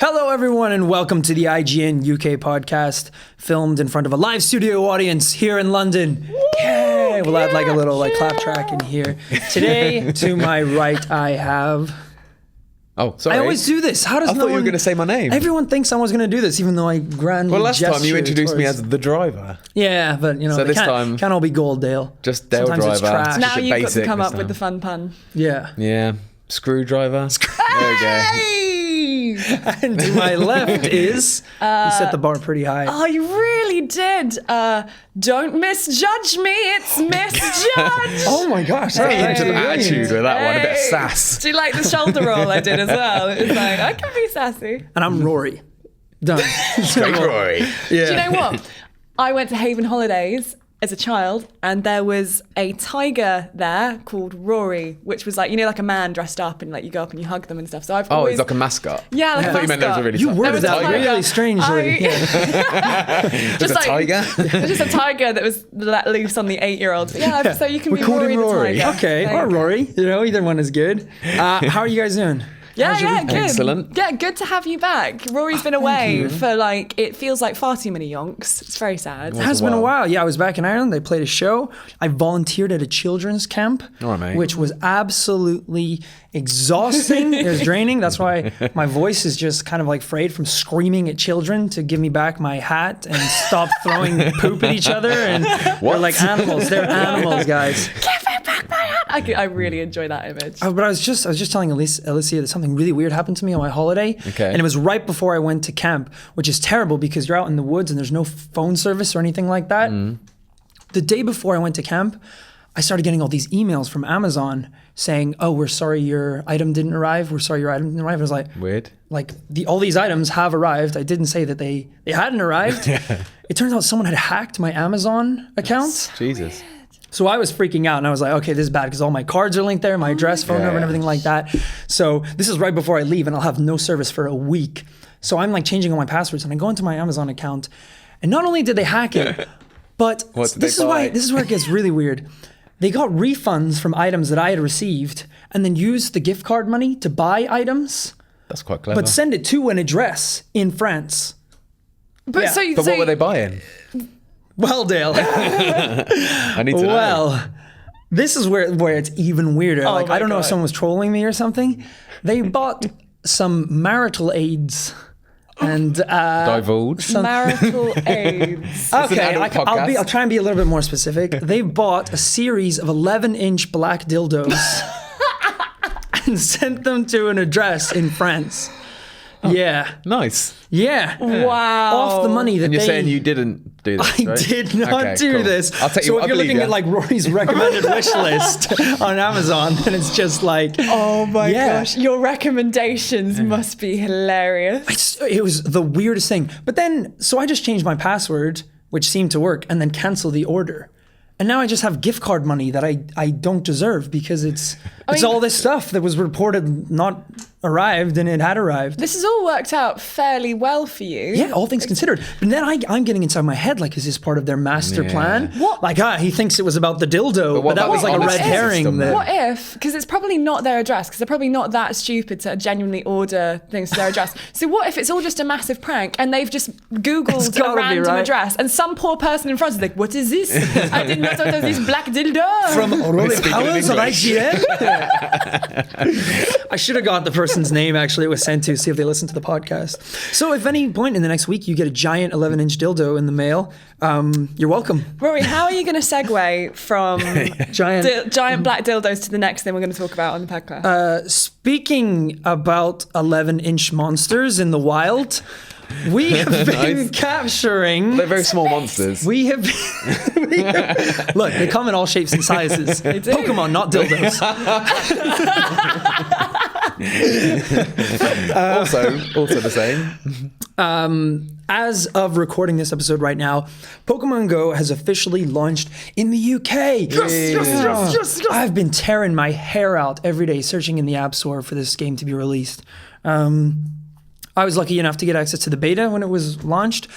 Hello, everyone, and welcome to the IGN UK podcast, filmed in front of a live studio audience here in London. Yay! We'll add like a little clap track in here. Today, to my right, I have... Oh, sorry. I always do this. How does I thought you were going to say my name. Everyone thinks I was going to do this, even though I grandly Well, last time you gestured introduced me towards- as the driver. Yeah, but you know, So they this can't, time- can't all be gold, Dale. Just Dale Sometimes it's driver. trash. Now Keep it you've got basic to come this up with time. the fun pun. Yeah. Yeah. Screwdriver. There we go. And to my left is... you set the bar pretty high. Oh, you really did. Don't misjudge me. It's misjudge. Oh my gosh. That was Hey. actually Some attitude brilliant. with that one. A bit of Hey. sass. Do you like the shoulder roll I did as well? It's like, I can be sassy. And I'm Rory. Done. Great Rory. Yeah. Do you know what? I went to Haven Holidays as a child, and there was a tiger there called Rory, which was like, you know, like a man dressed up, and like you go up and you hug them and stuff. So I've Oh, always... he's like a mascot. Yeah, like I a thought you meant that was a mascot. really You tough- worded There was that a tiger. really strangely. There's a tiger. Just a tiger that was let loose on the 8-year-olds. Yeah, so you can We be called Rory him the Rory. tiger. Okay, There or you go. Rory. You know, either one is good. How are you guys doing? How's your Yeah, week? good. Excellent. Yeah, good to have you back. Rory's been away for like, it feels like far too many yonks. It's very sad. It has a been a while. while. Yeah, I was back in Ireland. I played a show. I volunteered at a children's camp, All right, mate. which was absolutely exhausting. It was draining. That's why my voice is just kind of like frayed from screaming at children to give me back my hat and stop throwing poop at each other. And they're like animals. They're animals, guys. Give me back my hat. I really enjoy that image. But I was just telling Alysia that something really weird happened to me on my holiday. Okay. And it was right before I went to camp, which is terrible because you're out in the woods and there's no phone service or anything like that. The day before I went to camp, I started getting all these emails from Amazon saying, "Oh, we're sorry your item didn't arrive. We're sorry your item didn't arrive." I was like, Weird. all these items have arrived. I didn't say that they hadn't arrived. It turns out someone had hacked my Amazon account. Jesus. So I was freaking out and I was like, okay, this is bad because all my cards are linked there, my address, phone number, and everything like that. So this is right before I leave and I'll have no service for a week. So I'm like changing all my passwords and I go into my Amazon account and not only did they hack it, but What did this they buy? is where it gets really weird. They got refunds from items that I had received and then used the gift card money to buy items, That's quite clever. but send it to an address in France. But yeah. so, But what were they buying? Well, Dale. I need to know. Well, this is where it's even weirder. Like, my I don't know if God. someone was trolling me or something. They bought some marital aids and Divulge. marital aids. okay, adult I'll podcast. try and be a little bit more specific. They bought a series of 11-inch black dildos and sent them to an address in France. Yeah, Nice. yeah. Wow. Off the money that And you're they... saying you didn't do this, I right? did not Okay, do cool. this. I'll take so you. if I you're believe looking you. at like Rory's recommended wish list on Amazon, then it's just like, Oh my Yeah. gosh, your recommendations must be hilarious. it was the weirdest thing. But then, so I just changed my password, which seemed to work, and then cancel the order. And now I just have gift card money that I don't deserve because it's mean- all this stuff that was reported not arrived and it had arrived. This has all worked out fairly well for you. Yeah, all things considered. But then I'm getting inside my head, like, is this part of their master Yeah. plan? What? Like, he thinks it was about the dildo, what but that about was the like a red honesty herring. system That, then? What if, because it's probably not their address, because they're probably not that stupid to genuinely order things to their address. So what if it's all just a massive prank and they've just It's Googled gotta a be, random right? address and some poor person in France is like, what is this? I did not know there was this black dildo. From Rory Speaking in Powers of English. IGN? I should have got the person's name actually it was sent to, see if they listen to the podcast. So if any point in the next week you get a giant 11-inch dildo in the mail, you're welcome. Rory, how are you going to segue from Giant. giant black dildos to the next thing we're going to talk about on the podcast? Speaking about 11-inch monsters in the wild, we have been Nice. capturing... They're very small monsters. We have look, they come in all shapes and sizes. do. Pokemon, not dildos. Also the same. As of recording this episode right now, Pokémon Go has officially launched in the UK. Yes. I've been tearing my hair out every day searching in the App Store for this game to be released. I was lucky enough to get access to the beta when it was launched,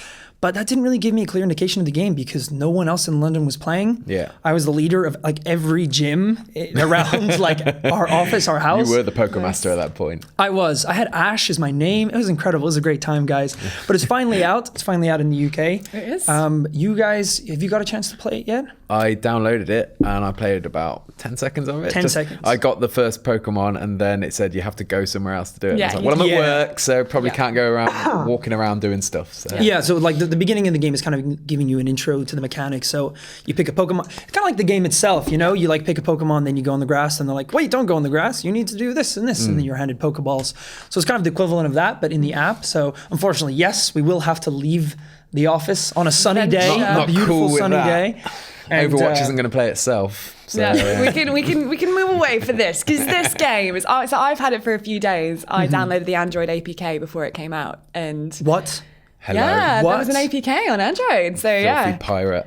But that didn't really give me a clear indication of the game because no one else in London was playing. Yeah. I was the leader of like every gym around like our office, our house. You were the Poké Master at that point. I was. I had Ash as my name. It was incredible. It was a great time, guys. But it's finally out. It's finally out in the UK. It is. You guys, have you got a chance to play it yet? I downloaded it and I played about 10 seconds of it. 10 seconds. I got the first Pokemon and then it said you have to go somewhere else to do it. Yeah, I was like, well, I'm yeah. at work, so probably Yeah. can't go around walking around doing stuff. So. Yeah, so like the beginning of the game is kind of giving you an intro to the mechanics. So you pick a Pokemon. It's kind of like the game itself, you know? You like pick a Pokemon, then you go on the grass, and they're like, wait, don't go on the grass. You need to do this and this. And then you're handed Pokeballs. So it's kind of the equivalent of that, but in the app. So unfortunately, yes, we will have to leave the office on a sunny day, Not a beautiful cool with sunny that. day. And, Overwatch isn't going to play itself. So, Yeah, we can move away for this because this game is. So I've had it for a few days. I downloaded the Android APK before it came out, and What? hello. yeah, What? there was an APK on Android. So Filthy yeah, pirate.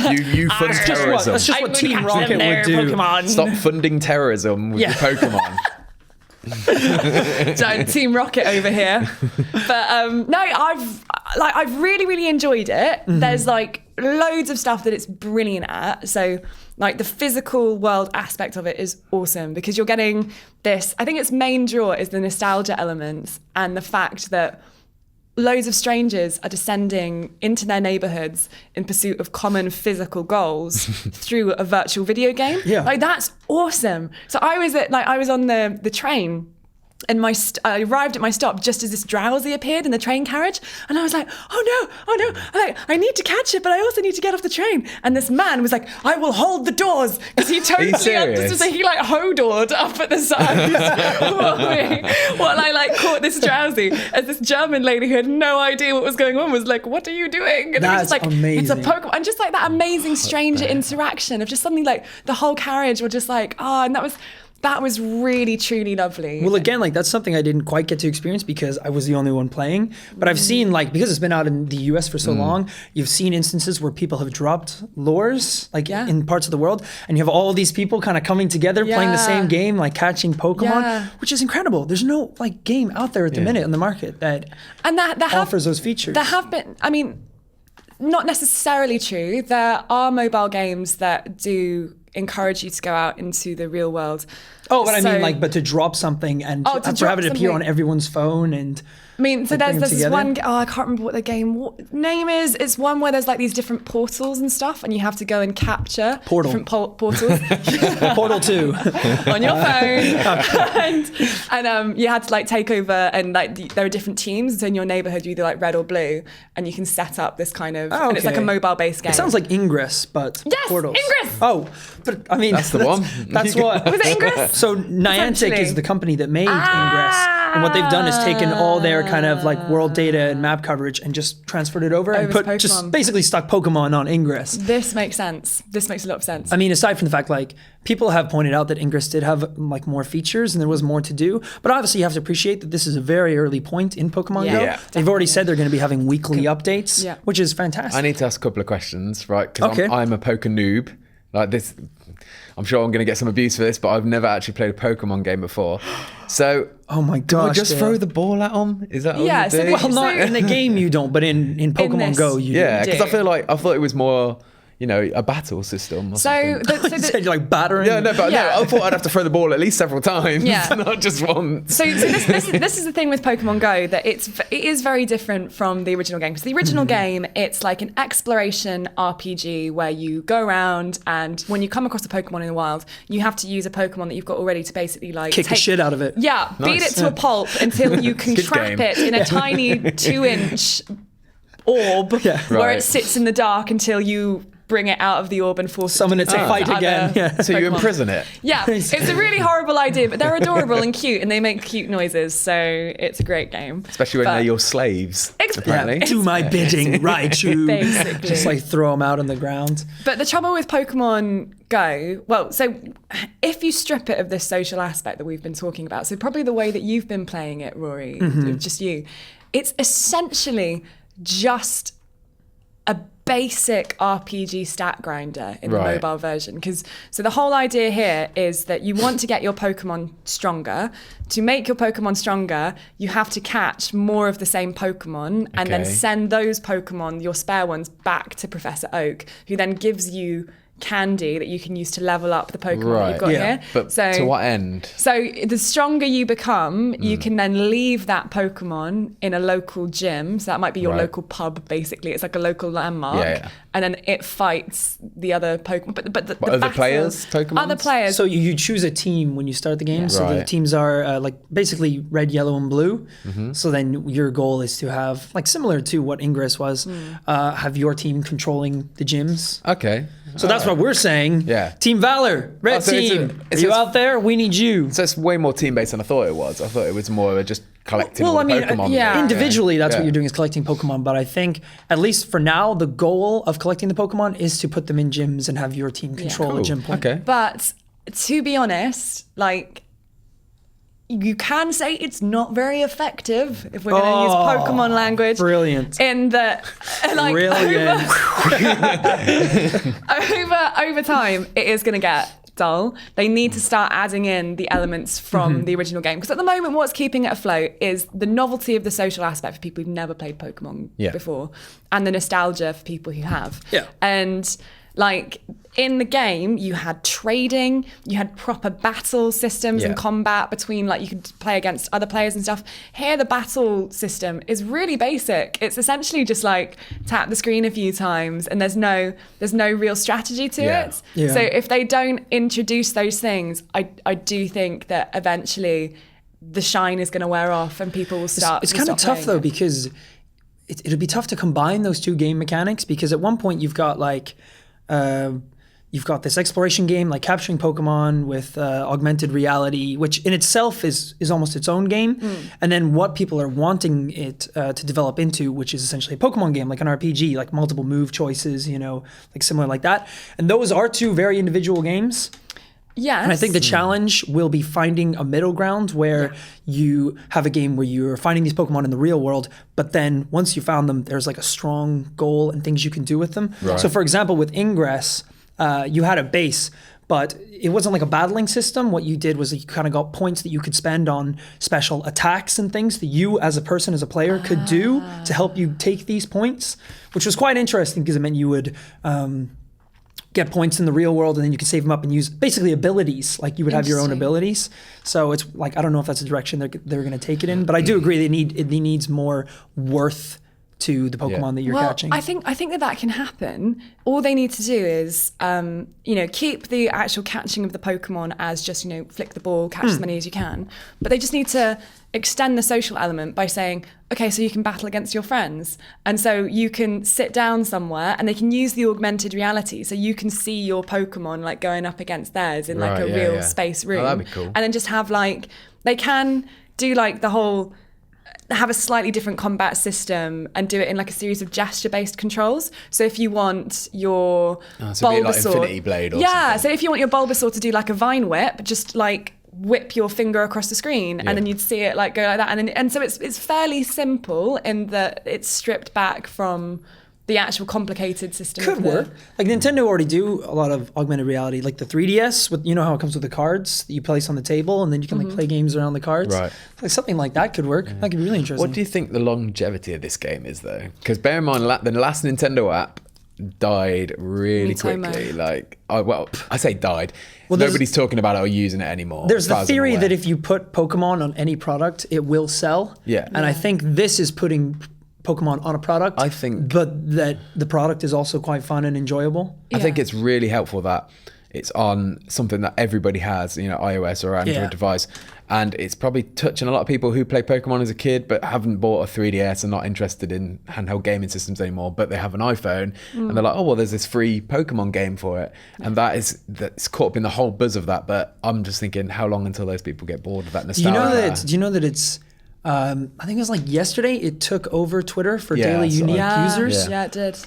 You fund terrorism. That's just what Team Rocket would do. Pokemon. Stop funding terrorism with Yeah. your Pokemon. Don't Team Rocket over here. But no, I've really enjoyed it. There's like loads of stuff that it's brilliant at. So like the physical world aspect of it is awesome because you're getting this. I think its main draw is the nostalgia elements and the fact that loads of strangers are descending into their neighborhoods in pursuit of common physical goals through a virtual video game. Yeah. Like that's awesome. So I was on the train and I arrived at my stop just as this drowsy appeared in the train carriage, and I was like, oh no, I need to catch it, but I also need to get off the train. And this man was like, I will hold the doors, because he totally serious? so he like hodoored up at the side while I like caught this drowsy, as this German lady who had no idea what was going on was like, what are you doing? And it was just That's like, it's a amazing. Pokemon, and just like that amazing stranger interaction of just something like the whole carriage were just like, and that was really, truly lovely. Well, again, like that's something I didn't quite get to experience because I was the only one playing. But I've seen, like, because it's been out in the US for so long, you've seen instances where people have dropped lures, like Yeah. in parts of the world, and you have all these people kind of coming together, playing the same Yeah. game, like catching Pokemon, Yeah. which is incredible. There's no like game out there at the minute in the market that and that offers those features. There have been, I mean, not necessarily true. There are mobile games that do encourage you to go out into the real world. Oh, but I So- mean, like, but to drop something and Oh, to to have drop it appear on something. everyone's phone and. I mean, so Like, bring them there's this together? one. I can't remember what the game name is. It's one where there's like these different portals and stuff, and you have to go and capture Portal. different portals Portal 2. on your phone, and you had to like take over, and like there are different teams. So in your neighborhood, you're either like red or blue, and you can set up this kind of. Oh, And it's like a okay. mobile-based game. It sounds like Ingress, but Yes, portals. Ingress! Oh, but I mean, That's the one. That's what. Was it Ingress? So Niantic Essentially. is the company that made Ingress, and what they've done is taken all their kind of like world data and map coverage and just transferred it over and Over to put just Pokemon. basically stuck Pokemon on Ingress. This makes sense. This makes a lot of sense. I mean, aside from the fact, like, people have pointed out that Ingress did have like more features and there was more to do, but obviously you have to appreciate that this is a very early point in Pokemon Yeah. Go. Yeah. They've already said they're going to be having weekly updates, Yeah. which is fantastic. I need to ask a couple of questions, right? Because Okay. I'm a Pokenoob. Like this, I'm sure I'm going to get some abuse for this, but I've never actually played a Pokemon game before. So, Oh my do I gosh! just Dale. throw the ball at them? Is that all Yeah, you so do? Well, not in the game you don't, but in Pokemon this. Go you Yeah, do. because I thought it was more, a battle system. Or So, something. You said you're like battering. Yeah, no, but Yeah. no, I thought I'd have to throw the ball at least several times, Yeah. not just once. So this is the thing with Pokemon Go, that it is very different from the original game. Because the original game, it's like an exploration RPG where you go around, and when you come across a Pokemon in the wild, you have to use a Pokemon that you've got already to basically like Kick the shit out of it. Yeah, beat Nice. it to a pulp until you can Good trap game. it in a tiny 2-inch orb Yeah. where Right. it sits in the dark until you bring it out of the orb and force Summon it to to fight other again. Yeah. So you Pokemon. imprison it. Yeah, it's a really horrible idea, but they're adorable and cute, and they make cute noises, so it's a great game. Especially when But- they're your slaves, apparently. Yeah, do my bidding, Raichu. Basically. Just like throw them out on the ground. But the trouble with Pokemon Go, well, so if you strip it of this social aspect that we've been talking about, so probably the way that you've been playing it, Rory, just you, it's essentially just a basic RPG stat grinder in the Right. mobile version. So the whole idea here is that you want to get your Pokemon stronger. To make your Pokemon stronger, you have to catch more of the same Pokemon and then Okay. send those Pokemon, your spare ones, back to Professor Oak, who then gives you candy that you can use to level up the Pokemon that you've got Yeah. here. But to what end? So the stronger you become, you can then leave that Pokemon in a local gym. So that might be your Right. local pub, basically. It's like a local landmark. Yeah. And then it fights the other Pokemon. But the other battle- players, Pokemons? Other players. So you choose a team when you start the game. So the Right. teams are like basically red, yellow, and blue. Mm-hmm. So then your goal is to have, like similar to what Ingress was, have your team controlling the gyms. Okay. So that's what we're saying. Yeah. Team Valor, red Oh, so it's team. a- it's Are you a- out there? We need you. So it's way more team-based than I thought it was. I thought it was more of just collecting all the Pokemon. yeah. Individually, that's Yeah. what you're doing is collecting Pokemon. But I think, at least for now, the goal of collecting the Pokemon is to put them in gyms and have your team control a Cool. gym point. Okay. But to be honest, like, you can say it's not very effective if we're going to use Pokemon language. Brilliant. In that, like, Brilliant. over time, it is going to get dull. They need to start adding in the elements from the original game. Because at the moment, what's keeping it afloat is the novelty of the social aspect for people who've never played Pokemon Yeah. before, and the nostalgia for people who have. Yeah. And like in the game, you had trading, you had proper battle systems and Yeah. combat between, like, you could play against other players and stuff. Here, the battle system is really basic. It's essentially just like tap the screen a few times, and there's no real strategy to Yeah. it. Yeah. So if they don't introduce those things, I do think that eventually the shine is going to wear off and people will start. It's will kind of stop tough playing though, it. because it'll be tough to combine those two game mechanics, because at one point you've got like you've got this exploration game like capturing Pokemon with augmented reality, which in itself is almost its own game, and then what people are wanting it to develop into, which is essentially a Pokemon game, like an RPG, like multiple move choices, like similar like that. And those are two very individual games. Yes. And I think the challenge will be finding a middle ground where you have a game where you're finding these Pokemon in the real world, but then once you found them, there's like a strong goal and things you can do with them. Right. So for example, with Ingress, you had a base, but it wasn't like a battling system. What you did was you kind of got points that you could spend on special attacks and things that you as a person, as a player, could do to help you take these points, which was quite interesting because it meant you would get points in the real world, and then you could save them up and use basically abilities. Like you would have your own Interesting. abilities. So it's like, I don't know if that's the direction they're going to take it in, but I do agree it needs more worth to the Pokemon that you're catching. I think that can happen. All they need to do is, keep the actual catching of the Pokemon as just, flick the ball, catch as many as you can. But they just need to extend the social element by saying, okay, so you can battle against your friends. And so you can sit down somewhere and they can use the augmented reality. So you can see your Pokemon like going up against theirs in like Right, a yeah, real yeah. space Oh, room. that'd be cool. And then just have like, they can do like the whole, have a slightly different combat system and do it in like a series of gesture-based controls. So if you want your so it'd be like Bulbasaur, Infinity Blade or yeah. something. So if you want your Bulbasaur to do like a vine whip, just like whip your finger across the screen, Yeah. and then you'd see it like go like that, and so it's fairly simple in that it's stripped back from the actual complicated system. Could of the- work. Like Nintendo already do a lot of augmented reality, like the 3DS with, how it comes with the cards that you place on the table, and then you can like play games around the cards. Right. Like something like that could work. That could be really interesting. What do you think the longevity of this game is, though? Because bear in mind, the last Nintendo app died really Miitomo. quickly. Like, I say died. Well, there's- Nobody's talking about it or using it anymore. There's as far the as I'm theory aware. that if you put Pokemon on any product, it will sell. Yeah. And I think this is putting Pokemon on a product. I think- but that the product is also quite fun and enjoyable. I think Yeah. it's really helpful that it's on something that everybody has, iOS or Android Yeah. device. And it's probably touching a lot of people who play Pokemon as a kid but haven't bought a 3DS and not interested in handheld gaming systems anymore, but they have an iPhone and they're like, oh, well, there's this free Pokemon game for it. And that's caught up in the whole buzz of that. But I'm just thinking, how long until those people get bored of that Do you nostalgia? know that it's I think it was like yesterday it took over Twitter for Yeah, daily I saw unique Yeah, users. yeah, it did.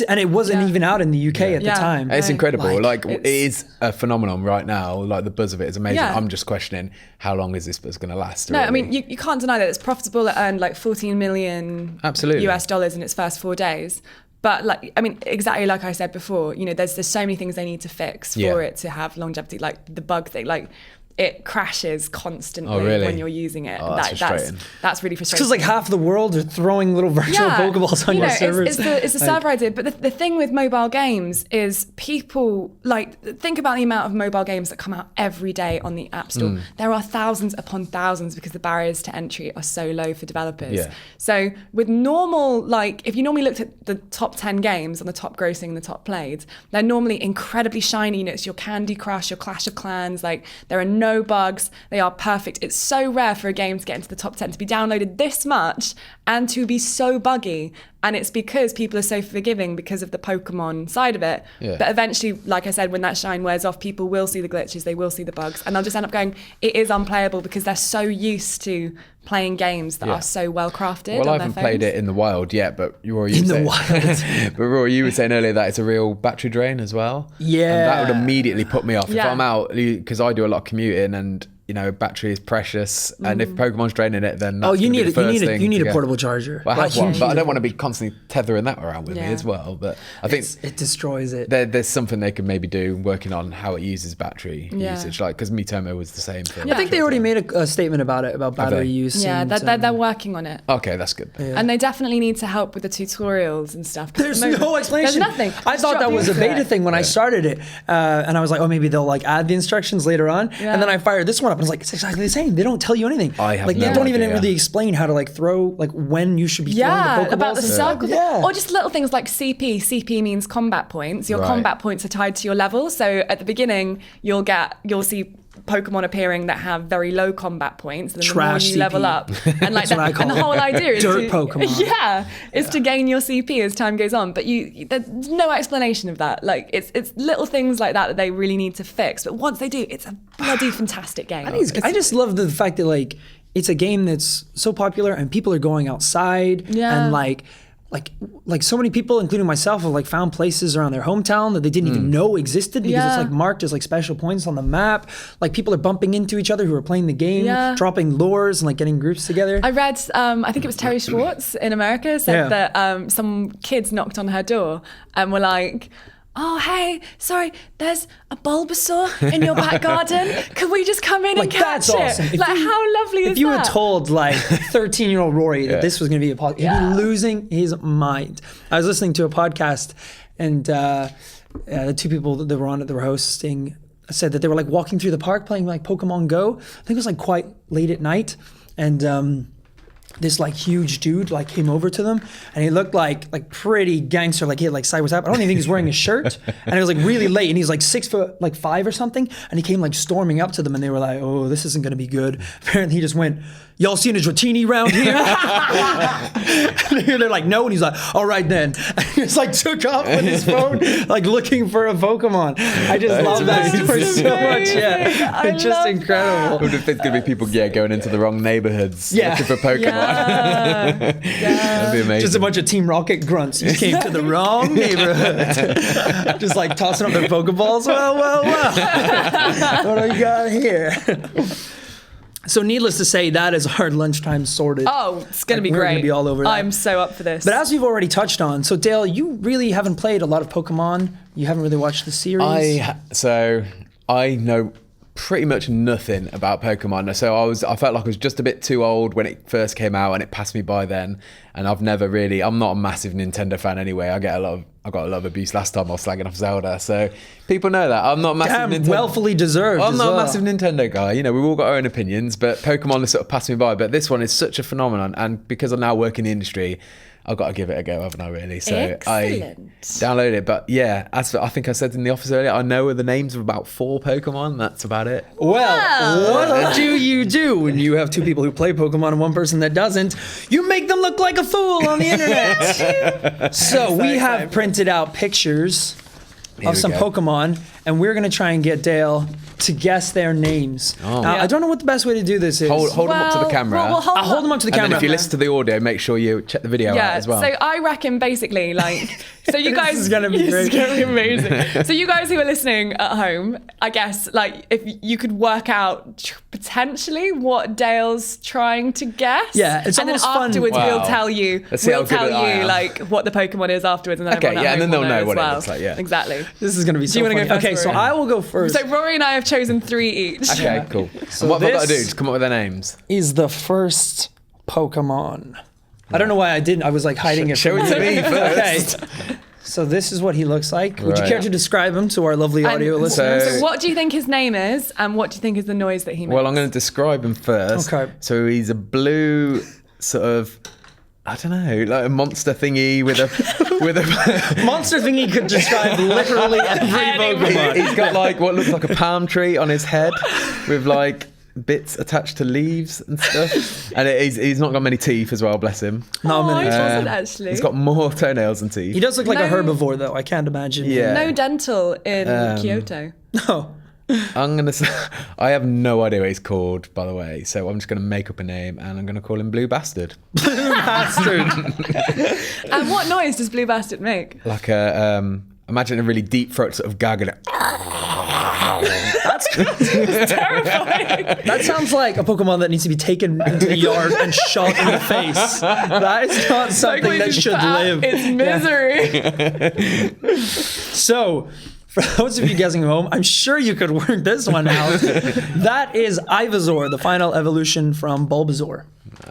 And it wasn't Yeah. even out in the UK at the Yeah. time. It's Right. incredible. Like, It is a phenomenon right now. Like the buzz of it is amazing. Yeah. I'm just questioning how long is this buzz going to last? No, I really? mean, you can't deny that it's profitable. It earned like 14 million Absolutely. US dollars in its first 4 days. But like, I mean, exactly like I said before, you know, there's so many things they need to fix for it to have longevity. Like the bug thing, like it crashes constantly when you're using it. Oh, that's that's really frustrating. Because like half the world are throwing little virtual Pokeballs on your servers. It's the server idea. But the thing with mobile games is people, like, think about the amount of mobile games that come out every day on the App Store. There are thousands upon thousands because the barriers to entry are so low for developers. Yeah. So with normal, like, if you normally looked at the top 10 games on the top grossing and the top played, they're normally incredibly shiny. You know, it's your Candy Crush, your Clash of Clans. Like, there are no bugs. They are perfect. It's so rare for a game to get into the top 10, to be downloaded this much and to be so buggy. And it's because people are so forgiving because of the Pokemon side of it. Yeah. But eventually, like I said, when that shine wears off, people will see the glitches, they will see the bugs, and they'll just end up going, it is unplayable because they're so used to playing games that are so well crafted. Well, I on haven't their played phones. it in the wild yet, but Rory, But Rory, you were saying earlier that it's a real battery drain as well. Yeah. And that would immediately put me off. If Yeah. I'm out, because I do a lot of commuting and, you know, battery is precious. And if Pokemon's draining it, then that's you need you need a portable charger. Well, I have Like, one, but I don't want to be constantly tethering that around with me as well. But I think it destroys it. there's something they can maybe do working on how it uses battery Yeah. usage. Like, because Mitomo was the same for I think they already made a statement about it, about battery they? use. Yeah, and, they're working on it. Okay, that's good. And they definitely need to help with the tutorials and stuff. 'cause There's at the moment, no explanation. There's nothing. I Just thought drop that the was a intro. beta thing when I started it, and I was like, oh, maybe they'll like add the instructions later on. Yeah. And then I fired this one up, and I was like, it's exactly the same. They don't tell you anything. I have like no they don't even idea. really explain how to like throw, like when you should be throwing the Pokeballs. About the and circle. stuff. Or just little things like CP. CP means combat points. Your Right. combat points are tied to your level. So at the beginning, you'll see Pokemon appearing that have very low combat points. And then Trash the more you level CP. up, and like That's what I that, call and the it. whole idea is Dirt Pokemon. is to gain your CP as time goes on. But there's no explanation of that. Like it's little things like that they really need to fix. But once they do, it's a bloody fantastic game. I just love the fact that like it's a game that's so popular and people are going outside and like so many people, including myself, have like found places around their hometown that they didn't even know existed because it's like marked as like special points on the map. Like people are bumping into each other who are playing the game, dropping lures and like getting groups together. I read, I think it was Terry Schwartz in America said that some kids knocked on her door and were like, oh, hey, sorry, there's a Bulbasaur in your back garden. Could we just come in and catch that's awesome. it? Like, how lovely is that? If you had told like 13-year-old Rory that this was going to be a podcast, he'd be losing his mind. I was listening to a podcast and the two people that were on it that were hosting said that they were like walking through the park playing like Pokemon Go. I think it was like quite late at night. And this like huge dude like came over to them and he looked like pretty gangster, like he had like sideways up. I don't even think he was wearing a shirt. And it was like really late and he's like 6'5" or something. And he came like storming up to them and they were like, oh, this isn't gonna be good. Apparently he just went, y'all seen a Dratini round here? They're like, no. And he's like, all right then. And he just like took off with his phone, like looking for a Pokemon. I just love that story so much. Yeah, it's just incredible. I wonder if there's going to be people going into the wrong neighborhoods looking for Pokemon. That'd be amazing. Just a bunch of Team Rocket grunts. You came to the wrong neighborhood. Just like tossing up their Pokeballs. Well. What do we got here? So needless to say, that is our lunchtime sorted. Oh, it's going to be We're great. going to be all over that. I'm so up for this. But as we've already touched on, so Dale, you really haven't played a lot of Pokemon. You haven't really watched the series. So I know pretty much nothing about Pokemon. So I felt like I was just a bit too old when it first came out and it passed me by then. And I'm not a massive Nintendo fan anyway. I got a lot of abuse last time I was slagging off Zelda. So people know that. I'm not a massive Nintendo. Well deserved. I'm not a massive Nintendo guy. You know, we've all got our own opinions, but Pokemon has sort of passed me by. But this one is such a phenomenon. And because I now work in the industry, I've got to give it a go, haven't I, really? So Excellent. I downloaded it. But yeah, as I think I said in the office earlier, I know the names of about 4 Pokemon. That's about it. Well, what do you do when you have 2 people who play Pokemon and 1 person that doesn't? You make them look like a fool on the internet. So we have printed out pictures of some Pokemon, and we're going to try and get Dale to guess their names. Now, Yeah. I don't know what the best way to do this is. Hold them up to the camera. We'll I'll hold them up to the and camera. then if you listen to the audio, make sure you check the video out as well. So I reckon basically like, so you guys, is gonna be this is great. gonna be amazing. So you guys who are listening at home, I guess like if you could work out potentially what Dale's trying to guess. Yeah, it's and then almost fun. afterwards Wow. we'll tell you. Let's see how We'll good tell I you am. like what the Pokemon is afterwards, and then Okay, everyone at yeah, and then home will they'll know as what it well. looks like, yeah. Exactly. This is going to be so you wanna funny. go first, Okay, so Rory? I will go first. So Rory and I have chosen 3 each. Okay, cool. So and what have I got to do? this- Just come up with their names. is the first Pokemon. I don't know why I didn't. I was like hiding it. Show from it to you. me first. Okay. So this is what he looks like. Would you Right. care to describe him to our lovely And audio so, listeners? what do you think his name is, and what do you think is the noise that he makes? Well, I'm going to describe him first. Okay. So he's a blue sort of, I don't know, like a monster thingy with a Monster thingy could describe literally every Pokemon. He's got like what looks like a palm tree on his head with like bits attached to leaves and stuff. And he's not got many teeth as well, bless him. Not many. he doesn't actually. He's got more toenails than teeth. He does look like a No. herbivore, though. I can't imagine. Yeah. No dental in Kyoto. No. I'm going to say, I have no idea what he's called, by the way. So I'm just going to make up a name and I'm going to call him Blue Bastard. Bastard. And what noise does Blue Bastard make? Like imagine a really deep throat sort of gag and Terrifying. That sounds like a Pokemon that needs to be taken into the yard and shot in the face. That is not something that should live. It's misery. So, for those of you guessing at home, I'm sure you could work this one out. That is Ivysaur, the final evolution from Bulbasaur.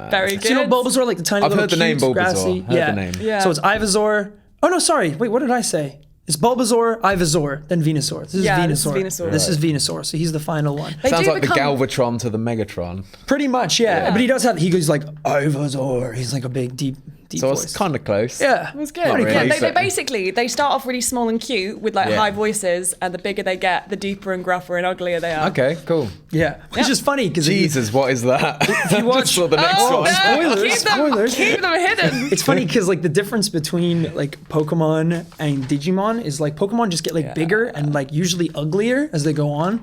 Very good. So you know Bulbasaur, like the tiny I've little heard the name cute, Bulbasaur. grassy. Heard the name. Yeah. So it's Ivysaur. Oh no, sorry. Wait, what did I say? It's Bulbasaur, Ivysaur, then Venusaur. This is Yeah, Venusaur. this is Venusaur. This is Venusaur. So he's the final one. They Sounds do like become- the Galvatron to the Megatron. Pretty much, yeah. But he does have. He goes like Ivysaur. He's like a big, deep So voice. it's kind of close. Yeah, It was good. Not really, Yeah, they but- basically they start off really small and cute with like Yeah. high voices, and the bigger they get, the deeper and gruffer and uglier they are. Okay, cool. Yeah, which is funny because Jesus, what is that? you watch- Just saw the next Oh, one. no, Spoilers, keep them, spoilers. Keep them hidden. it's funny because like the difference between like Pokemon and Digimon is like Pokemon just get like bigger and like usually uglier as they go on.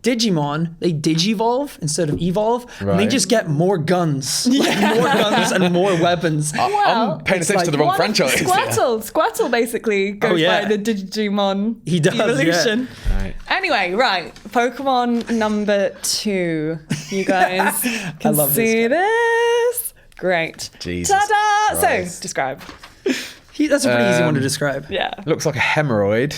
Digimon, they digivolve instead of evolve, and they Right. just get more guns, like, more guns and more weapons. I'm paying it's attention like- to the wrong One- franchise. Squirtle basically goes yeah. by the Digimon He does, evolution. Right. Anyway, right, Pokemon number 2. You guys can love this see this. Great. Jesus Ta-da! Christ. So, describe. That's a pretty easy one to describe. Yeah. Looks like a hemorrhoid.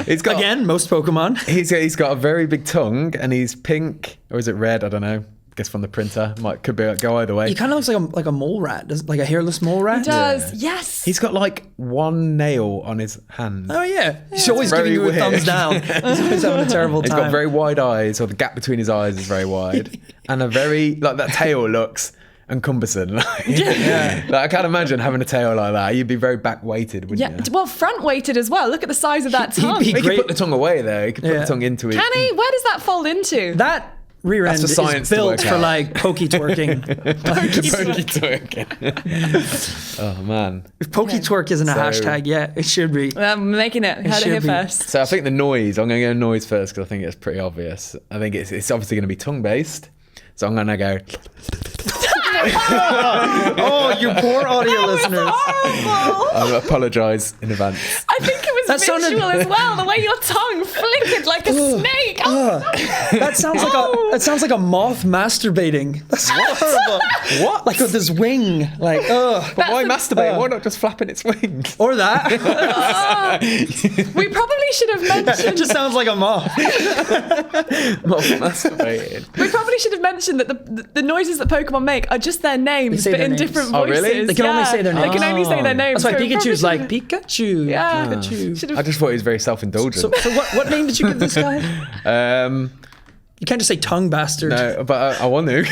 He's got Again, most Pokemon. He's got a very big tongue and he's pink, or is it red? I don't know. I guess from the printer, could go either way. He kind of looks like a mole rat, like a hairless mole rat. It does. Yes. He's got like one nail on his hand. Oh yeah, he's always Very giving you a weird. thumbs down. He's always having a terrible He's time. got very wide eyes, or the gap between his eyes is very wide, and a very like that tail looks encompassing. Like, like, I can't imagine having a tail like that. You'd be very back weighted, wouldn't Yeah. you? Well, front weighted as well. Look at the size of that He'd tongue. be He could great. put the tongue away there. He could put Yeah. the tongue into it. Can he? Where does that fold into? That rear end That's is for science to built work for out. like pokey twerking. Oh man. If pokey twerk isn't a So- hashtag yet, it should be. I'm making it. Heard it should here be. first. So I think the noise. I'm going to go noise first because I think it's pretty obvious. I think it's obviously going to be tongue based. So I'm going to go. Oh, you poor audio listeners. Horrible. I apologise in advance. I think it was That sounded- visual as well. The way your tongue flickered like a snake. Oh, That sounds like a moth masturbating. That's horrible. What? Like with this wing, like But why That's masturbate? Why not just flapping its wings? or that. we probably should have It mentioned. just sounds like a moth. Not masturbating. We probably should have mentioned that the noises that Pokemon make are just their names, say but their in names. different Oh, voices. really? They can only say their They can only say their names. That's why so we Pikachu's probably like Pikachu. Yeah. Pikachu. should I have- just thought he was very self-indulgent. So what name did you give this guy? You can't just say tongue bastard. No, but I want to.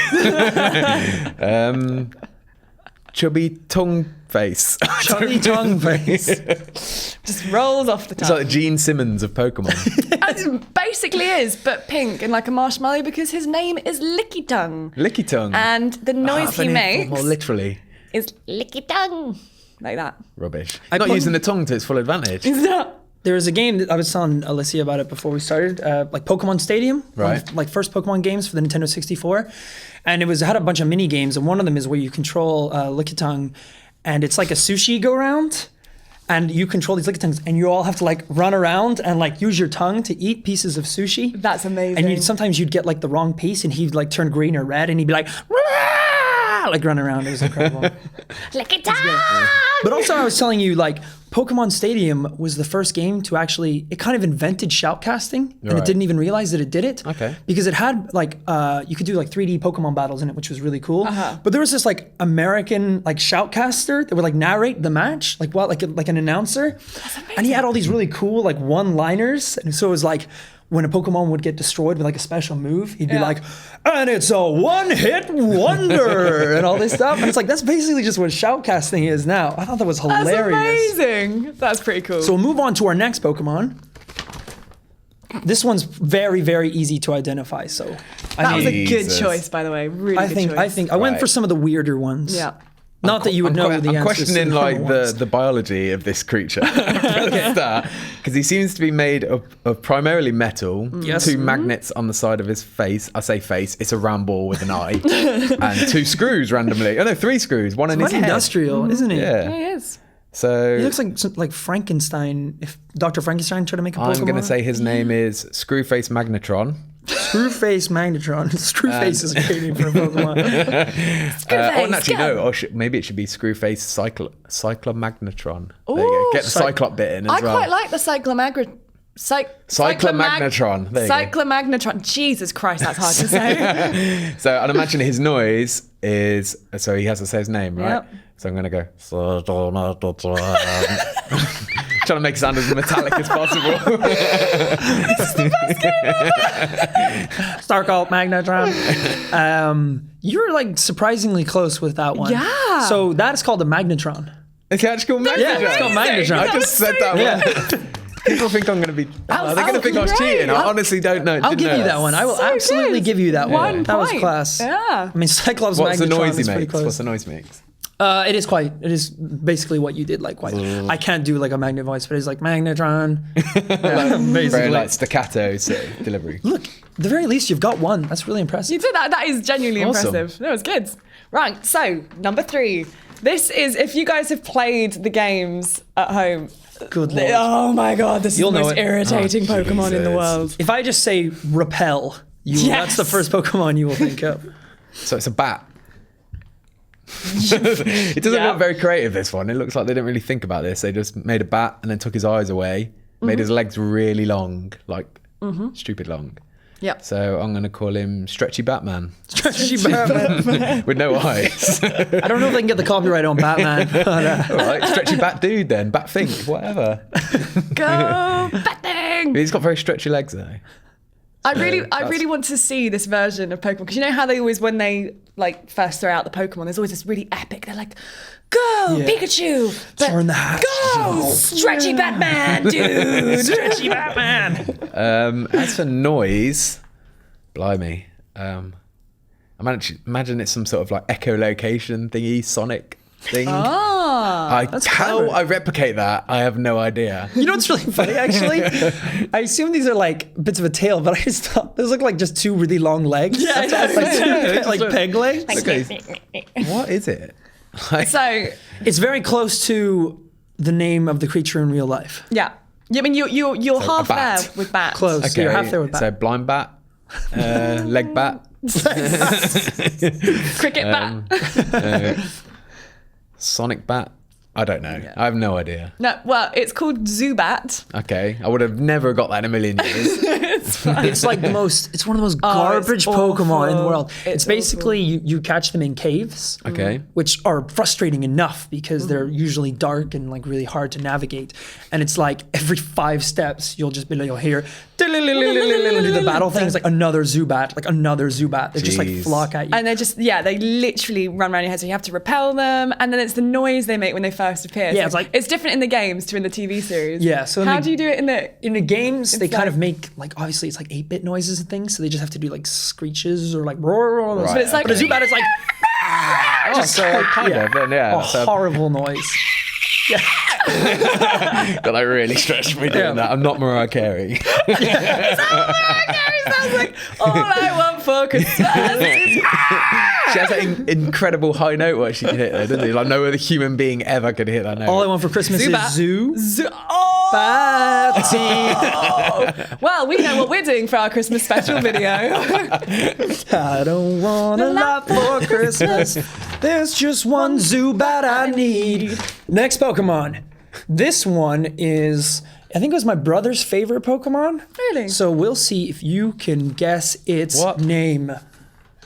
Chubby tongue face. Chubby tongue face. just rolls off the It's tongue. like Gene Simmons of Pokemon. It basically is, but pink and like a marshmallow because his name is Licky Tongue. Licky tongue. And the noise he makes More literally. is Licky Tongue. Like that. Rubbish. I Not put- using the tongue to its full advantage. It's not. There was a game that I was telling Alysia about it before we started, like Pokemon Stadium, Right. like first Pokemon games for the Nintendo 64, and it had a bunch of mini games, and one of them is where you control Lickitung, and it's like a sushi go round, and you control these Lickitungs, and you all have to like run around and like use your tongue to eat pieces of sushi. That's amazing. And sometimes you'd get like the wrong piece, and he'd like turn green or red, and he'd be like, "Rah!" like run around. It was incredible. But also, I was telling you, like, Pokemon Stadium was the first game to actually, it kind of invented shoutcasting, and it Right. didn't even realize that it did it. Okay. Because it had, like, you could do, like, 3D Pokemon battles in it, which was really cool. But there was this, like, American, like, shoutcaster that would, like, narrate the match, like, like an announcer. And he had all these really cool, like, one-liners. And so it was, like, when a Pokemon would get destroyed with like a special move, he'd be like, and it's a one-hit wonder, and all this stuff. And it's like, that's basically just what shoutcasting is now. I thought that was hilarious. That's amazing. That's pretty cool. So we'll move on to our next Pokemon. This one's very, very easy to identify. So that was a good Jesus. choice, by the way. Really I good think choice. I went Right. for some of the weirder ones. Yeah. Not that you would know the I'm answers. questioning to like normal ones. the biology of this creature because he seems to be made of primarily metal. Yes. 2 magnets on the side of his face. I say face. It's a round ball with an eye, and 2 screws randomly. Oh no, 3 screws. One in his Quite head. industrial, isn't it? Yeah. Yeah, he is. So He looks like Frankenstein. If Dr. Frankenstein tried to make a Pokemon. I'm going to say his name is Screwface Magnetron. Screwface Magnetron. Screwface is a great name for a Pokemon. Oh, actually, no. Maybe it should be Screwface Cyclomagnetron. There you go. Get the Cyclop bit in as I well. quite like the Cyclomagnetron. Cyclomagnetron. There you go. Cyclomagnetron. Jesus Christ, that's hard to say. So I'd imagine his noise is, so he has to say his name, right? Yep. So I'm going to go, trying to make it sound as metallic as possible. Starcult Magnetron. You're like surprisingly close with that one. Yeah. So that is called a Magnetron. It's actually called Magnetron. Yeah, it's called Magnetron. I That just was said so that good. one. People think I'm going to be, they're going to think I was great. cheating. I honestly don't know. I'll give you that one. I will So absolutely good. give you that one. 1 That was point. class. Yeah. I mean, Cyclops What's the Magnetron noise he is pretty makes? close. What's the noise he makes? It is basically what you did. Like, quite. I can't do like a Magnet voice, but it's like Magnetron. Yeah, basically. Very like staccato sort of delivery. Look, at the very least, you've got one. That's really impressive. You did that. That is genuinely Awesome. impressive. That was good. Right. So number 3. This is if you guys have played the games at home. Good lord. Oh my god, this You'll is the know most it. irritating Oh, Pokemon in the Jesus. world. If I just say repel, that's Yes. the first Pokemon you will think of. So it's a bat. It doesn't Yeah. look very creative, this one. It looks like they didn't really think about this. They just made a bat and then took his eyes away, made his legs really long, like stupid long. Yep. So I'm going to call him Stretchy Batman Stretchy Batman. with no eyes. I don't know if they can get the copyright on Batman. But, All right, Stretchy Bat Dude then, Bat Fink, whatever. Go batting! He's got very stretchy legs though. I really want to see this version of Pokemon because you know how they always, when they like first throw out the Pokemon, there's always this really epic. They're like, "Go Yeah. Pikachu!" But Turn the hatch. Go Stretchy Batman, dude! Stretchy Batman. As for noise, blimey. Imagine it's some sort of like echolocation thingy, sonic thing. I replicate that. I have no idea. You know what's really funny, actually? I assume these are like bits of a tail, but I just thought those look like just 2 really long legs. Yeah, That's all, yeah. like peg legs. What is it? Like, So It's very close to the name of the creature in real life. yeah, I mean you're half a bat. there with bats. Close. So you're half there with so that. blind bat, leg bat, Cricket bat. sonic bat. I don't know. I have no idea. No, well, it's called Zubat. Okay, I would have never got that in a million years. It's like it's one of the most Oh, it's garbage Pokemon in the awful. world. It's It's basically you catch them in caves. Okay. Which are frustrating enough because they're usually dark and like really hard to navigate. And it's like every 5 steps you'll hear the battle thing. It's like another Zubat. They just like Jeez. flock at you. And they literally run around your head, so you have to repel them. And then it's the noise they make when they first appear. Yeah, So it's like- it's different in the games to in the TV series. Yeah, so in how the- do you do it in the games, they It's kind like- of make like obviously it's like 8-bit noises and things, so they just have to do like screeches or like roar. Right, But it's like But a Zubat is like Oh, so kind yeah. of, yeah. a horrible noise. God, I really stretched me doing that. I'm not Mariah Carey. Sounds like all I want for Christmas is She has that incredible high note where she can hit there, doesn't she? Like no other human being ever could hit that note. All I want for Christmas Zubat. is zoo. Oh! Party. Well, we know what we're doing for our Christmas special video. I don't want a lot for Christmas. There's just one Zubat I need. Next Pokemon. This one is, I think it was my brother's favorite Pokemon. Really? So we'll see if you can guess its What? name.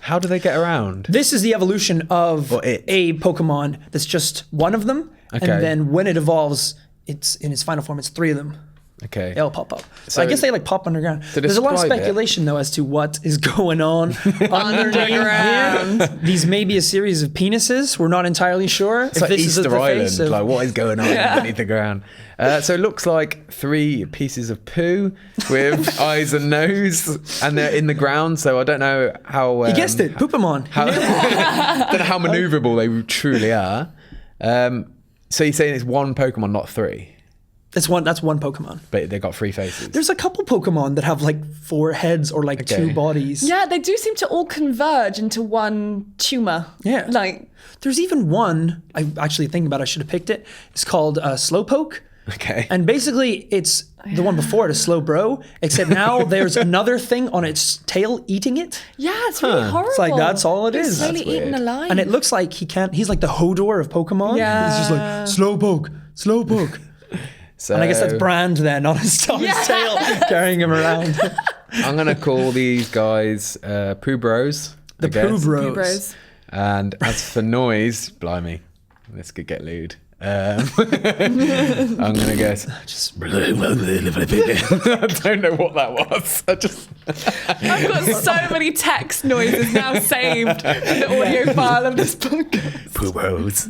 How do they get around? This is the evolution of Or it. a Pokemon that's just one of them. Okay. And then when it evolves, it's in its final form, it's 3 of them. Okay. They'll pop up. So So I guess they like pop underground. to There's a lot of describe it- speculation though as to what is going on underground. These may be a series of penises. We're not entirely sure. It's like Easter Island. Like what is going on underneath the ground? So it looks like 3 pieces of poo with eyes and nose, and they're in the ground. So I don't know how. You guessed it, Poopamon. How, don't know how maneuverable they truly are. So you're saying it's one Pokemon, not 3, That's one Pokemon. but they got 3 faces. There's a couple Pokemon that have like 4 heads or like 2 bodies. Yeah, they do seem to all converge into one tumor. Yeah. Like, There's even one, I actually think about it, I should have picked it. It's called Slowpoke. Okay. And basically it's the one before it, a Slowbro, except now there's another thing on its tail eating it. yeah, it's really horrible. It's like, that's all it It's is. slowly That's eaten weird. alive. And it looks like he's like the Hodor of Pokemon. Yeah. He's just like, Slowpoke, Slowpoke. So And I guess that's Brand then on his tail, carrying him around. I'm gonna call these guys Poo Bros. The Poo Bros. Bros. And as for noise, blimey, this could get lewd. I'm gonna guess. Just I don't know what that was. I've got so many text noises now saved in the audio file of this podcast. Poo Bros.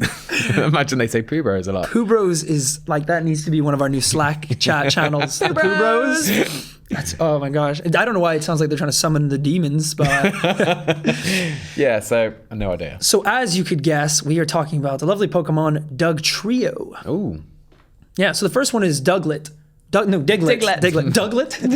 Imagine they say Poo Bros a lot. Poo Bros is like, that needs to be one of our new Slack chat channels. The Poo Bros. That's, oh my gosh. I don't know why it sounds like they're trying to summon the demons, but. Yeah, so no idea. So as you could guess, we are talking about the lovely Pokemon Dugtrio. Ooh. Yeah, so the first one is Diglett. Diglett. Douglet. And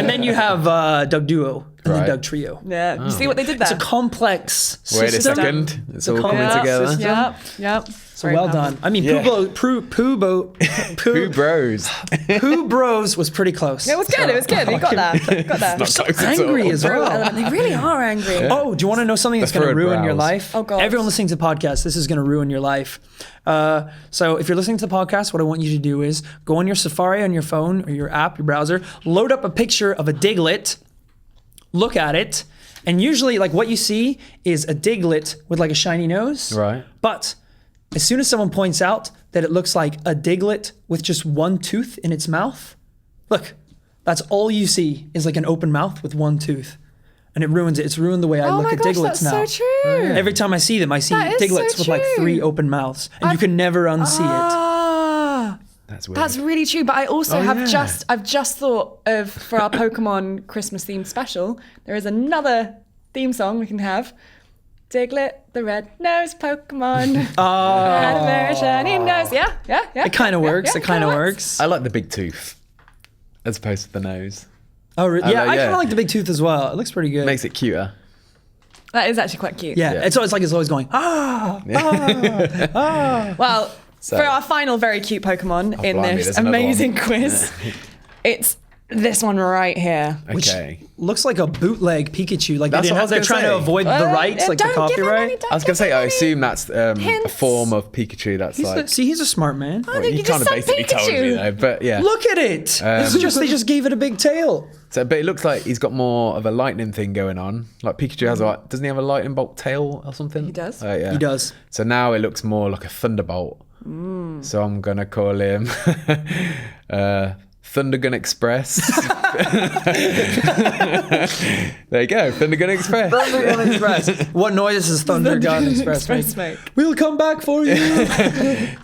then you have Dugduo, and Right. then Dugtrio. Yeah, you see what they did there? It's a complex Wait a system. second. It's all coming complex together. system. Yep. So well done. I mean, Yeah. Poo Bros. Bros was pretty close. It was good. It was good. You got there. Got there. Not So close at angry all. as well. They really are angry. Oh, do you want to know something that's The going to furrowed ruin your brows. life? Oh, God. Everyone listening to the podcast, this is going to ruin your life. So if you're listening to the podcast, what I want you to do is go on your Safari on your phone or your app, your browser, load up a picture of a Diglett, look at it, and usually like what you see is a Diglett with like a shiny nose. Right. But as soon as someone points out that it looks like a Diglett with just one tooth in its mouth, look, that's all you see is like an open mouth with one tooth. And it ruins it. It's ruined the way I Oh look my at gosh, Digletts that's now. so true. Every time I see them, I see That is so Diglets with like true. 3 open mouths. And you can never unsee it. Ah, That's weird. that's really true. But I also yeah. I've just thought of, for our Pokemon Christmas themed special, there is another theme song we can have. Diglett, the red-nosed Pokemon. Had a very shiny nose. Yeah. It kind of works. yeah, It kind of kinda works. I like the big tooth as opposed to the nose. Oh, yeah, know, I kind yeah. of like the big tooth as well. It looks pretty good. Makes it cuter. That is actually quite cute. yeah, Yeah. it's always going, Well, for our final very cute Pokemon in blimey, this there's another amazing one. quiz, it's this one right here. Okay. looks like a bootleg Pikachu. Like That's they what I didn't, was they're gonna trying to say. avoid the rights, like the Don't give him copyright. any- don't I was going to give say, I him assume that's a hints. form of Pikachu that's like... See, he's a smart man. I think you you kind just of said basically told me Pikachu. though, but yeah. Look at it. They just gave it a big tail. So, but it looks like he's got more of a lightning thing going on. Like Pikachu has a, doesn't he have a lightning bolt tail or something? He does. Yeah. He does. So now it looks more like a thunderbolt. So I'm gonna call him Thundergun Express. There you go, Thundergun Express. Thundergun Express. What noise does Thundergun Express make? make. We'll come back for you.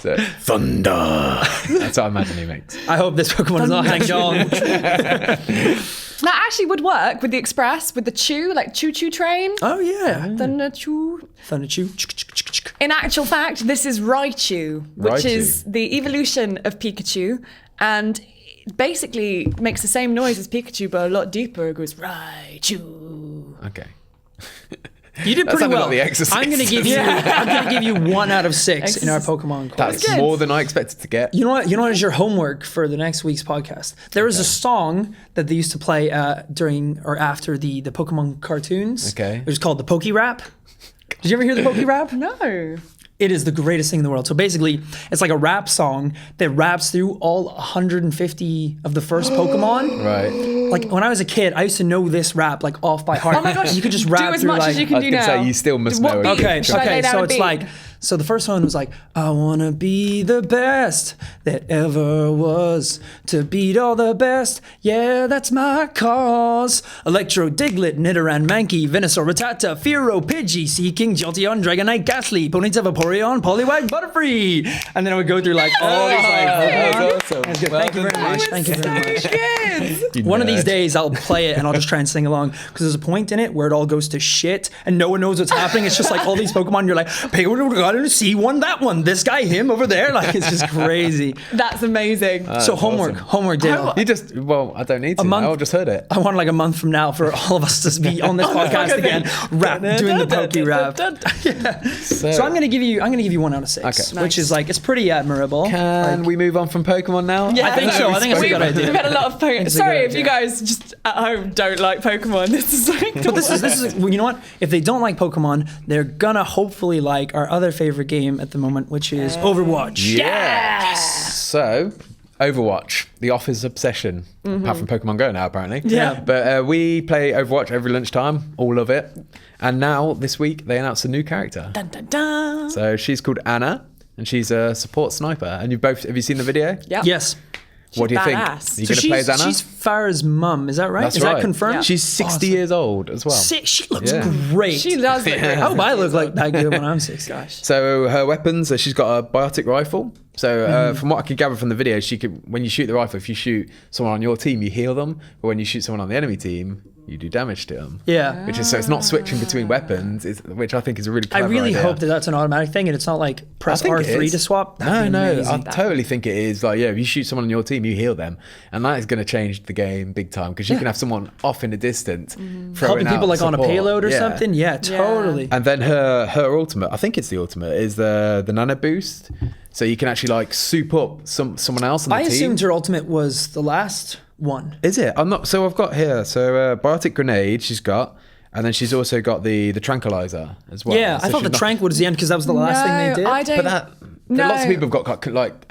So, Thunder. That's what I imagine he makes. I hope this Pokemon is not Hang Dong. That actually would work with the express, with the chew, like choo-choo train. Oh yeah. Thunder chew. Thunderchew. In actual fact, this is Raichu, which Raichu. is the evolution of Pikachu, and basically makes the same noise as Pikachu, but a lot deeper. It goes Raichu. Okay. You did That pretty sounded well. like The Exorcist. I'm gonna give you 1 out of 6 in our Exorcist. Pokemon quiz. That's good. more than I expected to get. You know what is your homework for the next week's podcast? There is a song that they used to play during or after the Pokemon cartoons. Okay. It was called the Poke Rap. Did you ever hear the Poke Rap? No. It is the greatest thing in the world. So basically, it's like a rap song that raps through all 150 of the first Pokemon. Right. Like when I was a kid, I used to know this rap like off by heart. Oh my gosh. You could just Do rap as through much like. as you can I was do gonna now. say, you still must What know it. beat? Okay, Should I lay okay. down So a it's beat? like, so the first one was like, I wanna be the best that ever was, to beat all the best. Yeah, that's my cause. Electro, Diglett, Nidoran, Mankey, Venusaur, Rattata, Fearow, Pidgey, Seaking, Jolteon, Dragonite, Ghastly, Ponyta, Vaporeon, Poliwag, Butterfree. And then I would go through like all these like. That's awesome. That's good. Well Thank you very done, much. mate. Thank you very much. Kids. You One of these nerd. days I'll play it and I'll just try and sing along because there's a point in it where it all goes to shit and no one knows what's happening. It's just like all these Pokemon. You're like, hey, we got to see one, that one, this guy, him over there. Like it's just crazy. That's amazing. So homework, Dale. You just, well, I don't need to. month- now, I've just heard it. I want like a month from now for all of us to be on this podcast again, doing the Poke Rap. So I'm gonna give you 1 out of 6, Okay. which is like it's pretty admirable. Can Like, we move on from Pokemon now? Yeah. I think so. I think it's a good idea. We've had a lot of Pokemon. It's a Sorry good if you idea. guys just at home don't like Pokemon. This is like. But this is well, you know what? If they don't like Pokemon, they're gonna hopefully like our other favorite game at the moment, which is Overwatch. Yes. So, Overwatch, the office obsession, apart from Pokemon Go now, apparently. Yeah. But we play Overwatch every lunchtime, all love it. And now, this week, they announced a new character. Dun, dun, dun. So, she's called Anna, and she's a support sniper. And have you seen the video? Yep. Yes. What do you think? badass. Are you So going to play as Anna? she's Farah's mum, is that right? That's is right. that confirmed? Yeah. She's 60 years old as well. She looks Yeah. great. She does look great. I hope I look like that good when I'm 60. Gosh. So her weapons, she's got a biotic rifle. So from what I could gather from the video, when you shoot the rifle, if you shoot someone on your team, you heal them. But when you shoot someone on the enemy team, you do damage to them. Yeah. Which is so it's not switching between weapons, which I think is a really I clever really idea. hope that that's an automatic thing and it's not like press I think it R3 is. to swap. No, That'd be I amazing. totally think it is. Like, yeah, if you shoot someone on your team, you heal them, and that is going to change the game big time because you can have someone off in the distance, throwing Helping people out like on a support. payload or Yeah. something. Yeah, totally. And then her ultimate, I think it's the ultimate, is the nano boost. So you can actually like soup up someone else on the I team. assumed her ultimate was the last one. Is it? I'm not. So I've got here. So biotic grenade she's got, and then she's also got the tranquilizer as well. Yeah, So I thought she's the not- trank was the end because that was the last thing they did. I don't. But lots of No. people have got like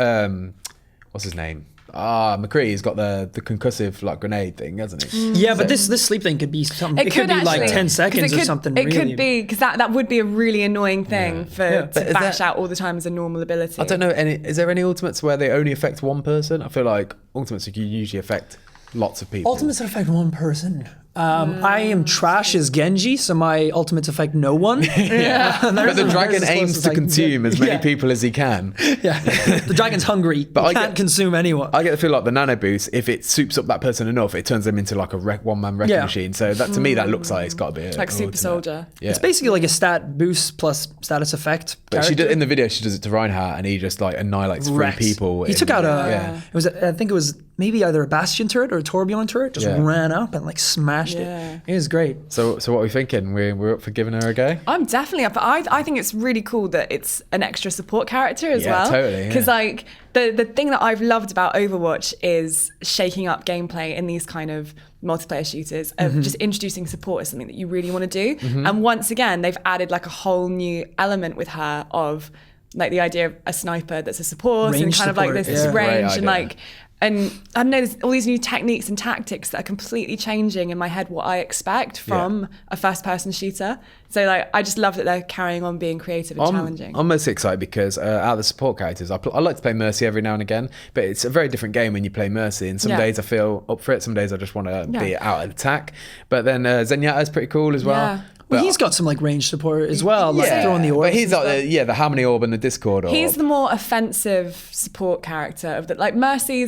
what's his name? McCree's got the concussive like grenade thing, hasn't he? Yeah, but this sleep thing could be something. It could be like 10 seconds or something. It really. could be because that would be a really annoying thing Yeah. to But is bash that- out all the time as a normal ability. I don't know. Is there any ultimates where they only affect one person? I feel like ultimates can usually affect lots of people. Ultimates that affect one person. I am trash as Genji, so my ultimates affect no one. Yeah. But the dragon aims to consume as many people as he can. Yeah. The dragon's hungry, but I can't get- consume anyone. I get the feel like the nano boost, if it soups up that person enough, it turns them into like a one-man wrecking Yeah. machine. So that to me, that looks like it's got to be Like an Super ultimate. Soldier. Yeah. It's basically like a stat boost plus status effect. But she character. did in the video. She does it to Reinhardt, and he just like annihilates three Wrecks. people. He took out a. Yeah. It was. I think it was maybe either a Bastion turret or a Tourbillon turret. Just Yeah. ran up and like smashed Yeah. it. It was great. So what are we thinking? We're up for giving her a go. I'm definitely up. I think it's really cool that it's an extra support character as Yeah, well. totally, yeah. Because like the thing that I've loved about Overwatch is shaking up gameplay in these kind of multiplayer shooters of just introducing support as something that you really want to do. And once again, they've added like a whole new element with her of like the idea of a sniper that's a support and Range kind of like support, this yeah. Great range and idea. like. And I don't know, there's all these new techniques and tactics that are completely changing in my head what I expect from a first-person shooter. So like, I just love that they're carrying on being creative and challenging. I'm most excited because out of the support characters, I like to play Mercy every now and again, but it's a very different game when you play Mercy. And some Yeah. days I feel up for it, some days I just want to be Yeah. out and attack. But then Zenyatta is pretty cool as well. Yeah. But he's got some like range support as well, like throwing the orbs. But he's and like stuff. the Harmony Orb and the Discord Orb. He's the more offensive support character of the like Mercy.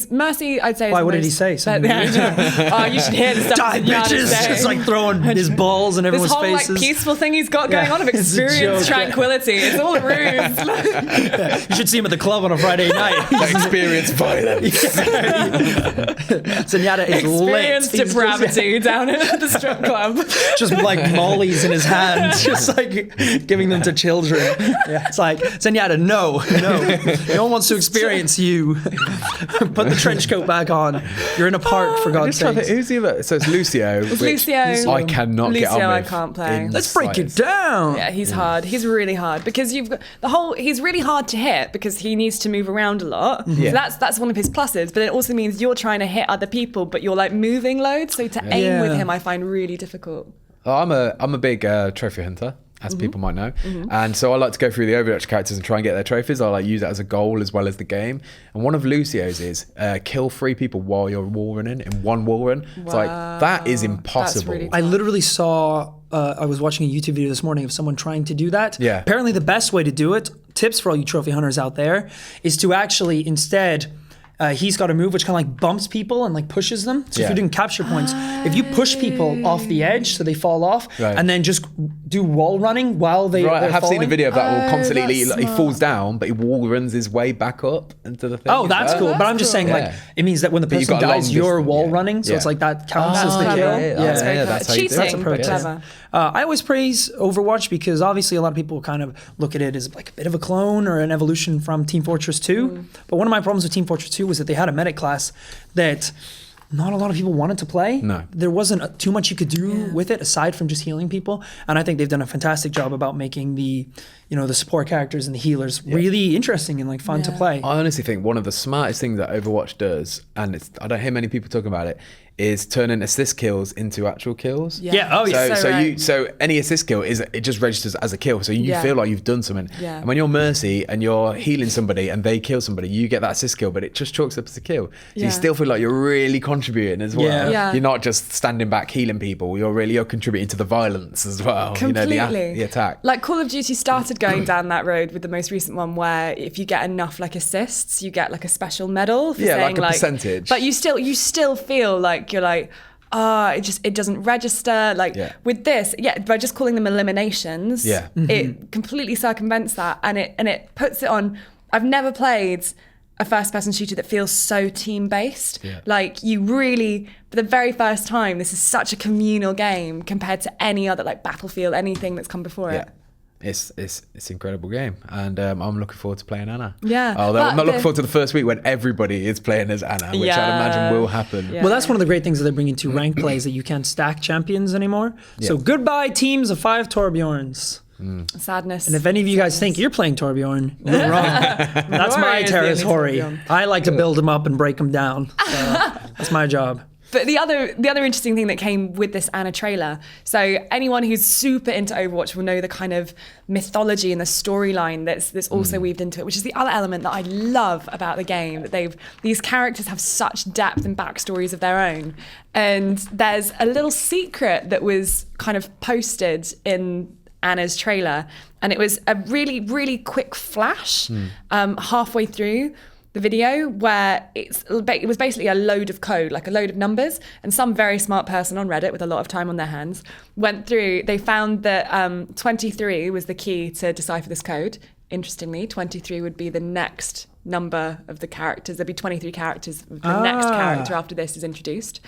I'd say. Why? What did he say? Something Oh, you should hear the stuff. Die, bitches! Just like throwing his balls in this everyone's whole faces. like peaceful thing he's got going on of It's a experience joke, tranquility. It's all a ruse. You should see him at the club on a Friday night. Experience violence. Zenyatta is lit. Experience He's depravity down at the strip club. just like mollies in his hands, just like giving them to children. Yeah, it's like Zenyatta, no. No one wants to experience you. Put the trench coat back on. You're in a park, for God's sake. Who's the other? So it's Lucio. It's which Lucio. I cannot get on Lucio, with. I can't play. in Let's break it slightest. down. Yeah, he's hard. He's really hard because you've got he's really hard to hit because he needs to move around a lot. Yeah. So that's one of his pluses, but it also means you're trying to hit other people, but you're like moving loads. So to aim with Yeah. him, I find really difficult. Oh, I'm a big trophy hunter, as Mm-hmm. people might know, and so I like to go through the Overwatch characters and try and get their trophies. I like use it as a goal as well as the game. And one of Lucio's is kill 3 people while you're wall running in one wall run. It's like that is impossible. really I literally saw, I was watching a YouTube video this morning of someone trying to do that. Yeah. Apparently the best way to do it, tips for all you trophy hunters out there, is to actually instead, he's got a move which kind of like bumps people and like pushes them. So if Yeah. you're doing capture points, if you push people off the edge so they fall off, Right. and then just do wall running while Right, I they're have seen a falling. video of that. Will constantly that's he falls down, but he wall runs his way back up into the thing. Oh, that's cool. But I'm just saying, like, Yeah. it means that when the you've person got a long dies, you're distance, wall yeah. running. So Yeah. it's like that counts as the clever. kill. yeah, That's very yeah, clever. that's how you do it. Cheating, That's a pro but tip. clever. I always praise Overwatch because obviously a lot of people kind of look at it as like a bit of a clone or an evolution from Team Fortress 2. But one of my problems with Team Fortress 2 was that they had a medic class that not a lot of people wanted to play. No. There wasn't too much you could do with it aside from just healing people. And I think they've done a fantastic job about making the support characters and the healers really interesting and like fun to play. I honestly think one of the smartest things that Overwatch does, and I don't hear many people talking about it, is turning assist kills into actual kills. Yeah, oh, yeah. So any assist kill it just registers as a kill, so you Yeah. feel like you've done something. Yeah. And when you're Mercy and you're healing somebody and they kill somebody, you get that assist kill, but it just chalks up as a kill. So Yeah. you still feel like you're really contributing as well. Yeah. Yeah. You're not just standing back healing people. You're contributing to the violence as well. Completely. The attack. Like Call of Duty started going down that road with the most recent one, where if you get enough like assists, you get like a special medal for Yeah, saying like a percentage. But you still feel like you're like, it doesn't register. Like Yeah. with this, by just calling them eliminations, Yeah. it completely circumvents that, and it puts it on. I've never played a first-person shooter that feels so team-based. Yeah. Like you really, for the very first time, this is such a communal game compared to any other like Battlefield, anything that's come before it. It's an incredible game, and I'm looking forward to playing Anna. Yeah, Although I'm but not looking forward to the first week when everybody is playing as Anna, which I'd Yeah. imagine will happen. Yeah. Well, that's one of the great things that they're bringing to ranked plays, that you can't stack champions anymore. So goodbye teams of 5 Torbjorns. Sadness. And if any of you guys think you're playing Torbjorn, you're wrong. That's Rory my is the only territory. Torbjorn. I like to build them up and break them down. So that's my job. But the other interesting thing that came with this Anna trailer, so anyone who's super into Overwatch will know the kind of mythology and the storyline that's also weaved into it, which is the other element that I love about the game, that these characters have such depth and backstories of their own. And there's a little secret that was kind of posted in Anna's trailer, and it was a really, really quick flash halfway through the video, where it was basically a load of code, like a load of numbers, and some very smart person on Reddit with a lot of time on their hands went through. They found that 23 was the key to decipher this code. Interestingly, 23 would be the next number of the characters. There'd be 23 characters. The next character after this is introduced.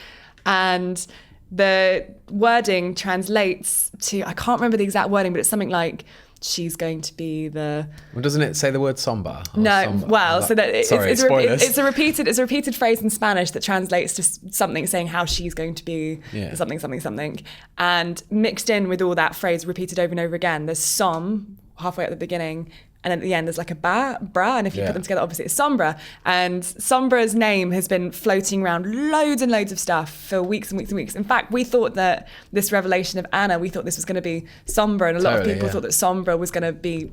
And the wording translates to, I can't remember the exact wording, but it's something like, she's going to be the... Well, doesn't it say the word somber? No, well, so that it's a repeated phrase in Spanish that translates to something saying how she's going to be something, and mixed in with all that phrase repeated over and over again, there's some halfway at the beginning, and at the end there's like a bra, and if you Yeah. put them together, obviously it's Sombra. And Sombra's name has been floating around loads and loads of stuff for weeks and weeks and weeks. In fact, we thought that this revelation of Anna, we thought this was going to be Sombra, and a lot Totally, of people yeah. thought that Sombra was going to be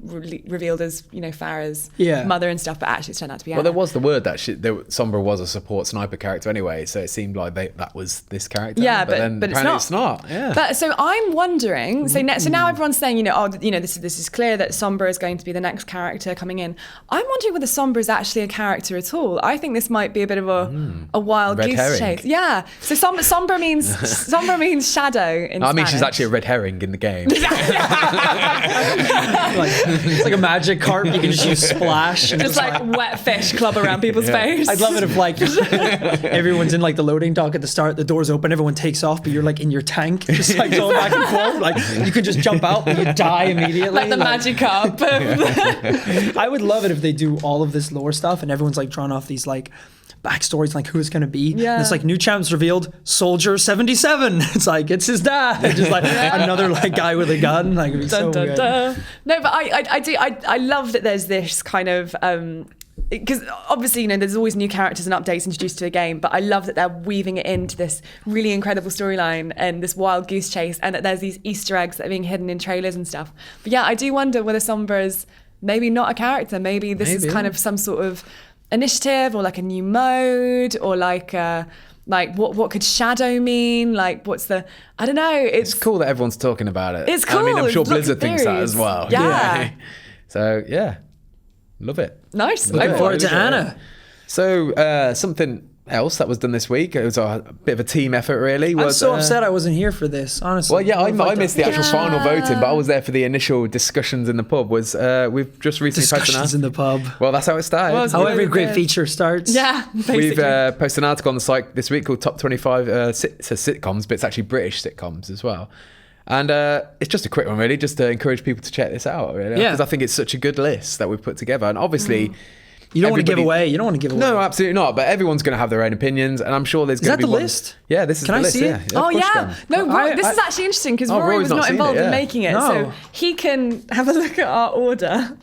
revealed as, you know, Farah's Yeah. mother and stuff, but actually it's turned out to be Anna. Well, there was the word that Sombra was a support sniper character anyway, so it seemed like that was this character. Yeah, then but apparently it's not. it's not. Yeah. But so I'm wondering. So now everyone's saying, you know, oh, you know, this is clear that Sombra is going to be the next character coming in. I'm wondering whether Sombra is actually a character at all. I think this might be a bit of a wild Red goose herring. chase. Yeah. So Sombra means shadow in I mean, Spanish. she's actually a red herring in the game. It's like a magic carp. You can just use splash. And just like wet fish club around people's face. I'd love it if like everyone's in like the loading dock at the start, the doors open, everyone takes off, but you're like in your tank, just like going back and forth. Like you could just jump out, but you die immediately. Like the magic carp. I would love it if they do all of this lore stuff and everyone's like drawn off these like backstories, like who it's gonna be. Yeah. And it's like new champs revealed, Soldier 77. It's like it's his dad. Just like another like guy with a gun. Like it'd be so Dun, weird. dun. No, but I love that there's this kind of because obviously, you know, there's always new characters and updates introduced to a game, but I love that they're weaving it into this really incredible storyline and this wild goose chase, and that there's these Easter eggs that are being hidden in trailers and stuff. But yeah, I do wonder whether Sombra is maybe not a character. Maybe this is kind of some sort of initiative, or like a new mode, or like what could Shadow mean? Like what's the, I don't know. It's cool that everyone's talking about it. It's cool. I mean, I'm sure There's lots Blizzard of thinks that theories. as well. Yeah. So yeah, love it. Nice. Looking forward to Yeah. Anna. So something else that was done this week. It was a bit of a team effort, really. I'm so upset I wasn't here for this, honestly. Well, yeah, I Would've liked missed it. the actual final voting, but I was there for the initial discussions in the pub. We've just recently posted Discussions in the pub. Well, that's how it started. Well, How every Yeah. great feature starts. Yeah, basically. We've posted an article on the site this week called Top 25 sitcoms, but it's actually British sitcoms as well. And it's just a quick one, really, just to encourage people to check this out, really. Yeah. Because I think it's such a good list that we've put together. And obviously... You don't want to give everybody- away. You don't want to give away. No, absolutely not. But everyone's going to have their own opinions, and I'm sure there's going that to be the one- list? Yeah, this is Can the I list. see it? Yeah. Oh of course you yeah, can. no. I- This is actually interesting because Oh, Rory Rory's was not not seen it, involved in yeah. making it, No. so he can have a look at our order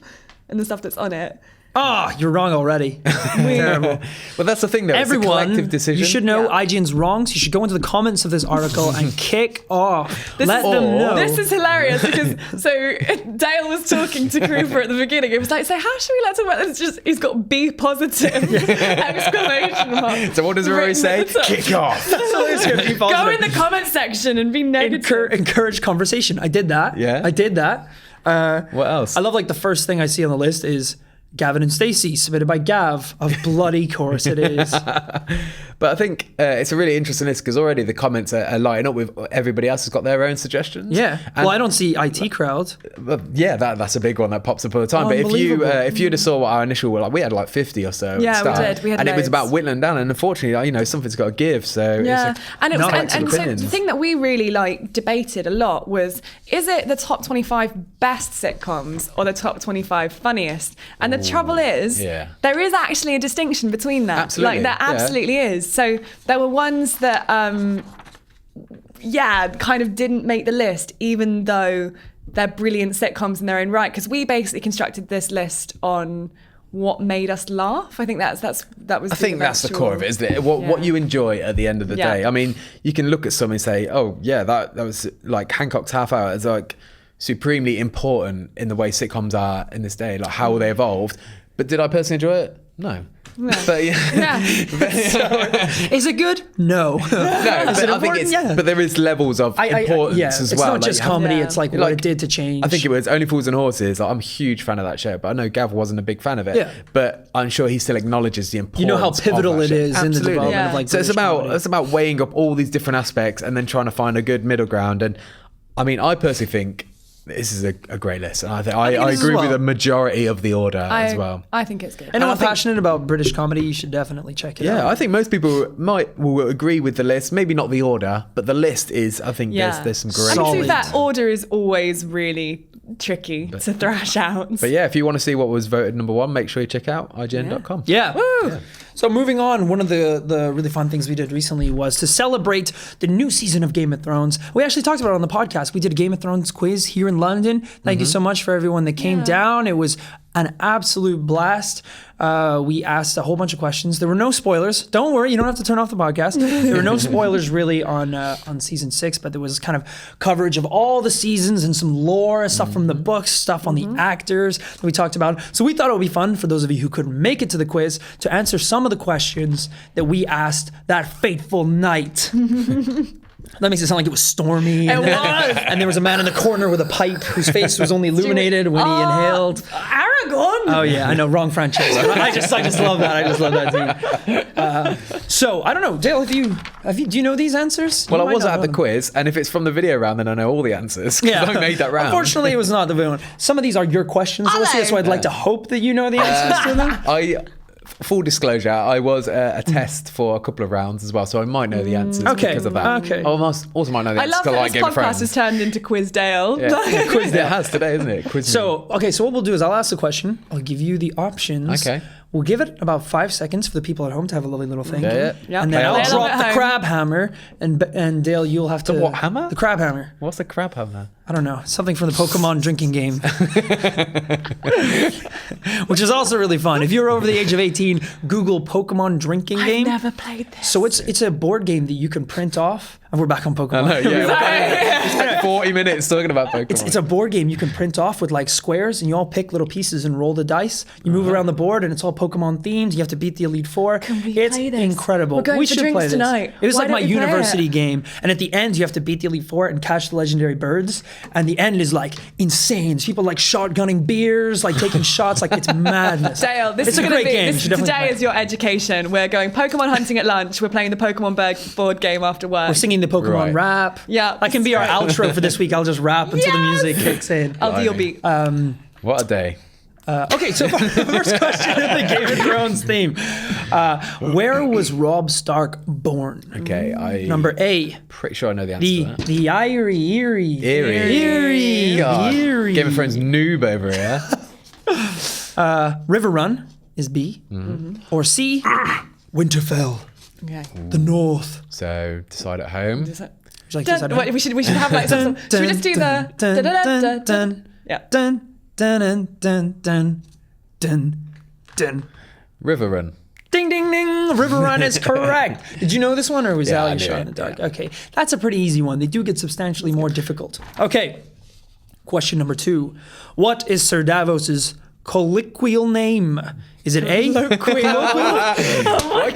and the stuff that's on it. Oh, you're wrong already. Terrible. Well, that's the thing, though. It's a Everyone, collective decision. you should know Yeah. IGN's wrong, so you should go into the comments of this article and kick off. Let is- them know. This is hilarious because so Dale was talking to Krupa at the beginning. It was like, so how should we let talk about this? It's just he's got B positive exclamation mark. So what does Rory written say? at the top. Kick off. So it's gonna be Go positive. in the comment section and be negative. Encourage conversation. I did that. Yeah? I did that. What else? I love like the first thing I see on the list is Gavin and Stacey, submitted by Gav. Of bloody course it is. But I think it's a really interesting list because already the comments are lining up with everybody else has got their own suggestions. Yeah. And, Well, I don't see IT crowd. yeah, that's a big one that pops up all the time. But Unbelievable. if you'd have saw what our initial were like, we had like 50 or so. at Yeah, the we start. did. We had and it was loads. about whittling down. And unfortunately, you know, something's got to give. So Yeah, it's and it was, No, and so opinions. the thing that we really like debated a lot was: is it the top 25 best sitcoms or the top 25 funniest? And the trouble is, yeah. there is actually a distinction between that. Absolutely, Like there yeah. absolutely is. So there were ones that, kind of didn't make the list, even though they're brilliant sitcoms in their own right. Because we basically constructed this list on what made us laugh. I think that was. I think that's the core of it, isn't it? What Yeah. you enjoy at the end of the Yeah. day. I mean, you can look at something and say, "Oh, yeah, that was like Hancock's Half Hour." It's like supremely important in the way sitcoms are in this day, like how they evolved. But did I personally enjoy it? No. But yeah. Yeah. Is it good? No. No, but I think important? it's, Yeah. but there is levels of importance yeah, as it's well. not Like, just you have- comedy, Yeah. it's like what Like, it did to change. I think it was Only Fools and Horses. Like, I'm a huge fan of that show, but I know Gav wasn't a big fan of it. Yeah. But I'm sure he still acknowledges the importance. You know how of pivotal that it show. is in the Absolutely. development Yeah. of like So it's British about comedy. weighing up all these different aspects and then trying to find a good middle ground. And I mean, I personally think this is a great list, and I think I it is as agree with well. the majority of the order as well. I think it's good. And I I'm think- passionate about British comedy. You should definitely check it out. Yeah, I think most people will agree with the list. Maybe not the order, but the list is. I think there's some great. I mean, to be Solid. fair, order is always really tricky to thrash out. But yeah, if you want to see what was voted number one, make sure you check out IGN.com. Yeah. Woo! So moving on, one of the really fun things we did recently was to celebrate the new season of Game of Thrones. We actually talked about it on the podcast. We did a Game of Thrones quiz here in London. Thank you so much for everyone that came down. It was an absolute blast. We asked a whole bunch of questions. There were no spoilers. Don't worry, you don't have to turn off the podcast. There were no spoilers really on season 6, but there was kind of coverage of all the seasons and some lore, stuff from the books, stuff on the actors that we talked about. So we thought it would be fun for those of you who couldn't make it to the quiz to answer some of the questions that we asked that fateful night. That makes it sound like it was stormy. And there was a man in the corner with a pipe whose face was only illuminated when he inhaled. Aragorn. Oh yeah, I know, wrong franchise. I just love that. I just love that too. So I don't know, Dale. Do you know these answers? Well, You I might was not at know the them. quiz, and if it's from the video round, then I know all the answers. 'Cause I made that round. Unfortunately, it was not the video one. Some of these are your questions, Alysia, so I'd like to hope that you know the answers to them. Full disclosure, I was a test for a couple of rounds as well, so I might know the answers because of that. Okay. I also might know the I answers love because I that like this Game of podcast Thrones. has turned into Quiz Dale. Yeah. Quiz it has today, isn't it? Quiz me. So what we'll do is I'll ask the question. I'll give you the options. Okay. We'll give it about 5 seconds for the people at home to have a lovely little thing. Yeah. And then Play I'll along drop at the home. crab hammer, and Dale, you'll have to. The what hammer? The crab hammer. What's the crab hammer? I don't know. Something from the Pokemon drinking game. Which is also really fun. If you're over the age of 18, Google Pokemon drinking game. I've never played this. So it's a board game that you can print off. And we're back on Pokemon. We spent 40 minutes talking about Pokemon. It's a board game you can print off with like squares, and you all pick little pieces and roll the dice. You move around the board, and it's all Pokemon themed. You have to beat the Elite Four. It's incredible. We're going we for should drinks play this tonight. It was Why like my don't we play university it? game, and at the end you have to beat the Elite Four and catch the legendary birds. And the end is like insane. It's people like shotgunning beers, like taking shots, like it's madness. Dale, this It's is a going to great be game. You should definitely today play is your education. We're going Pokemon hunting at lunch. We're playing the Pokemon board game after work. We're singing the Pokemon Right. rap. Yeah. That can be our outro for this week. I'll just rap until the music kicks in. I'll do your beat. What a day. Okay, so the first question of the Game of Thrones theme. Where was Robb Stark born? Okay, Number A, pretty sure I know the answer to that. the Eyrie. God. Eyrie. Game of Thrones noob over here. River Run is B. Or C, Winterfell, Okay. the North. So decide at home. Would you like to decide? Wait, we should have like some. Should we just do the? Yeah. Dun, dun, dun, dun, dun, dun, dun. River Run. Ding, ding, ding. River Run is correct. Did you know this one, or was Yeah, I Ali knew shot it, in the dark? yeah. Okay, that's a pretty easy one. They do get substantially more difficult. Okay, question number 2. What is Sir Davos's colloquial name? Is it A? Why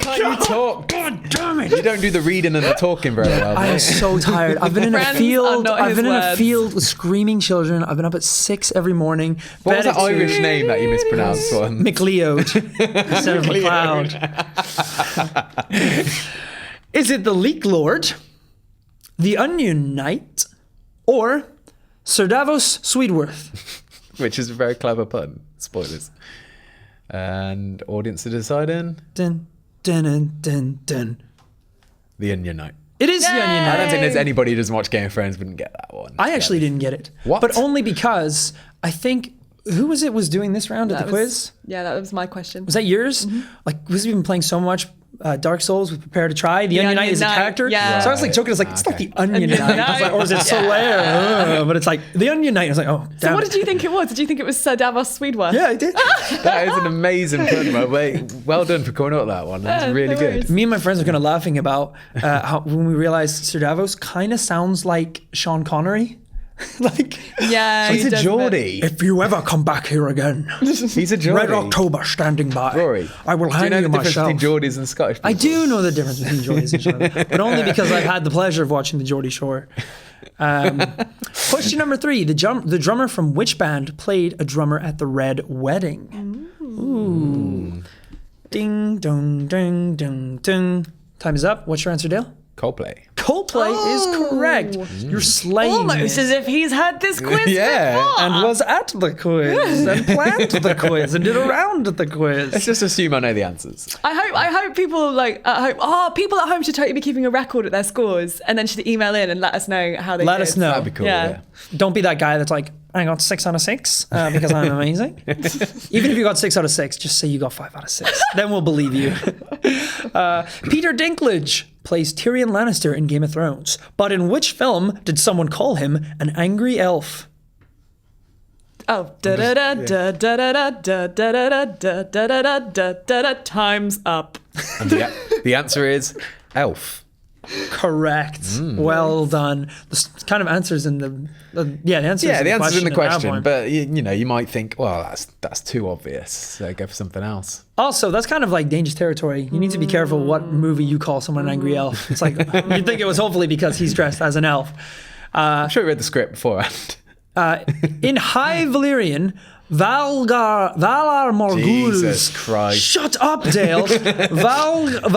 can't you talk? God damn it! You don't do the reading and the talking very well. I am so tired. I've been in a Friends are field. not I've his been in a words. field with screaming children. I've been up at 6 every morning. What was that Bedded to- Irish name that you mispronounced once? McLeod instead of McLeod. Is it the Leek Lord, the Onion Knight, or Sir Davos Sweetworth? Which is a very clever pun. Spoilers. And audience are deciding. Dun, dun, dun, dun, dun. The Onion Knight. It is the Onion I Knight. don't think there's anybody who doesn't watch Game of Thrones wouldn't get that one. I actually didn't get it. What? But only because I think, who was doing this round at the quiz? Yeah, that was my question. Was that yours? Like, because we've been playing so much Dark Souls, we prepare to try. The Onion Knight is a Knight, character. yeah. So I was like joking, I was like, it's not the Onion Knight. I was like, or is it Solaire? But it's like, the Onion Knight. I was like, oh, damn So what it. did you think it was? Did you think it was Sir Davos Sweetworth? Yeah, I did. That is an amazing pun. Well done for coming up with that one. That's Yeah, really no good. worries. Me and my friends were kind of laughing about how when we realized Sir Davos kind of sounds like Sean Connery. Like, Yeah. He's he a does Geordie. if you ever come back here again, He's a Geordie. Red October standing by, Rory, I will do you hang know you the difference myself. between Geordies and Scottish people? I do know the difference between Geordies and Sean, but only because I've had the pleasure of watching the Geordie Shore. Question number 3. The drummer from which band played a drummer at the Red Wedding? Ooh. Ding, dong, ding, ding, ding. Time is up. What's your answer, Dale? Coldplay. Coldplay is correct. You're slaying Almost it. as if he's had this quiz Yeah, before. And was at the quiz and planned the quiz and did a round at the Let's quiz. just assume I know the answers. I hope people like at home. People at home should totally be keeping a record of their scores, and then should email in and let us know how they Let did. us know. That'd be cool. Yeah. Yeah. Don't be that guy that's like, I got 6 out of 6 because I'm amazing. Even if you got 6 out of 6, just say you got 5 out of 6. Then we'll believe you. Peter Dinklage plays Tyrion Lannister in Game of Thrones. But in which film did someone call him an angry elf? Oh, time's up. And the answer is elf. Correct. Well done. The kind of answers in the answers. Yeah, the answer's in the that question, one. but you might think, well, that's too obvious. So go for something else. Also, that's kind of like dangerous territory. You need to be careful what movie you call someone an angry elf. It's like you'd think it was hopefully because he's dressed as an elf. I'm sure you read the script beforehand. In High Valyrian, Valar Morghulis. Jesus Christ. Shut up, Dale. Valar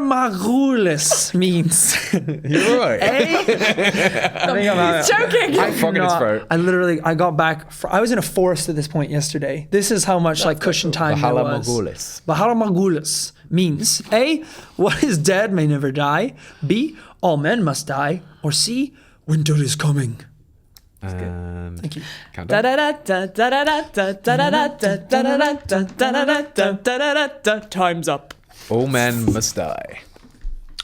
Morghulis means. You're right. He's joking. I'm frog in his throat. I got back. I was in a forest at this point yesterday. This is how much cushion time there Valar was. Morghulis. Valar Morghulis means A, what is dead may never die. B, all men must die. Or C, winter is coming. Thank you. Time's up. All men must die.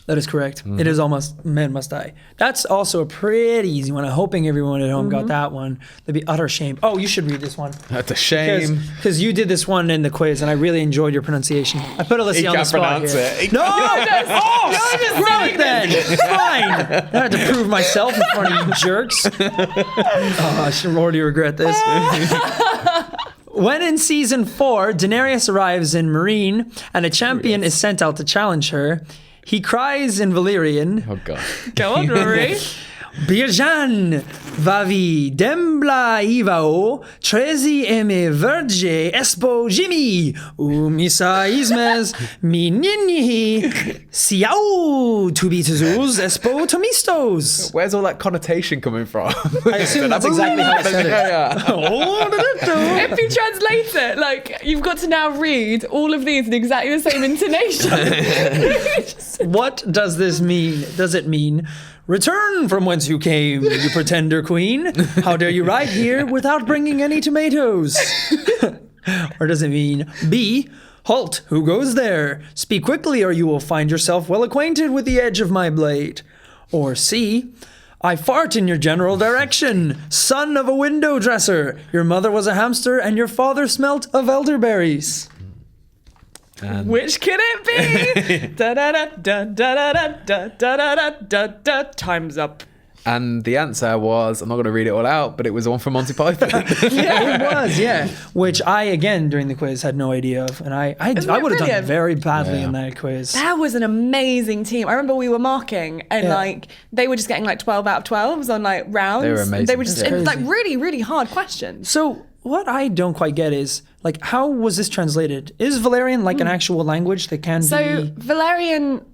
That is correct. It is almost men must die. That's also a pretty easy one. I'm hoping everyone at home got that one. They'd be utter shame. Oh, you should read this one. That's a shame. Because you did this one in the quiz, and I really enjoyed your pronunciation. I put Alysia on the spot here. it. No! Right then! Fine! I had to prove myself in front of you jerks. I should already regret this. When in season 4, Daenerys arrives in Meereen, and a champion is sent out to challenge her, he cries in Valyrian. Oh, God. Go on, Rory. Birjan vavi dembla ivao trezi eme verge espo jimi umisa ismes mininihi siau tubitazuz espo tomistos. Where's all that connotation coming from? I assume that's exactly how I said it. If you translate it, like, you've got to now read all of these in exactly the same intonation. What does this mean? Does it mean return from whence you came, you pretender queen? How dare you ride here without bringing any tomatoes? Or does it mean B, halt, who goes there? Speak quickly or you will find yourself well acquainted with the edge of my blade. Or C, I fart in your general direction, son of a window dresser. Your mother was a hamster and your father smelt of elderberries. Which can it be? Time's up. And the answer was, I'm not going to read it all out, but it was the one from Monty Python. Yeah, it was, yeah. Which I, again, during the quiz, had no idea of. And I would have done very badly in that quiz. That was an amazing team. I remember we were marking and they were just getting 12 out of 12s on rounds. They were amazing. They were just really, really hard questions. So what I don't quite get is, how was this translated? Is Valerian an actual language that can be... So Valerian,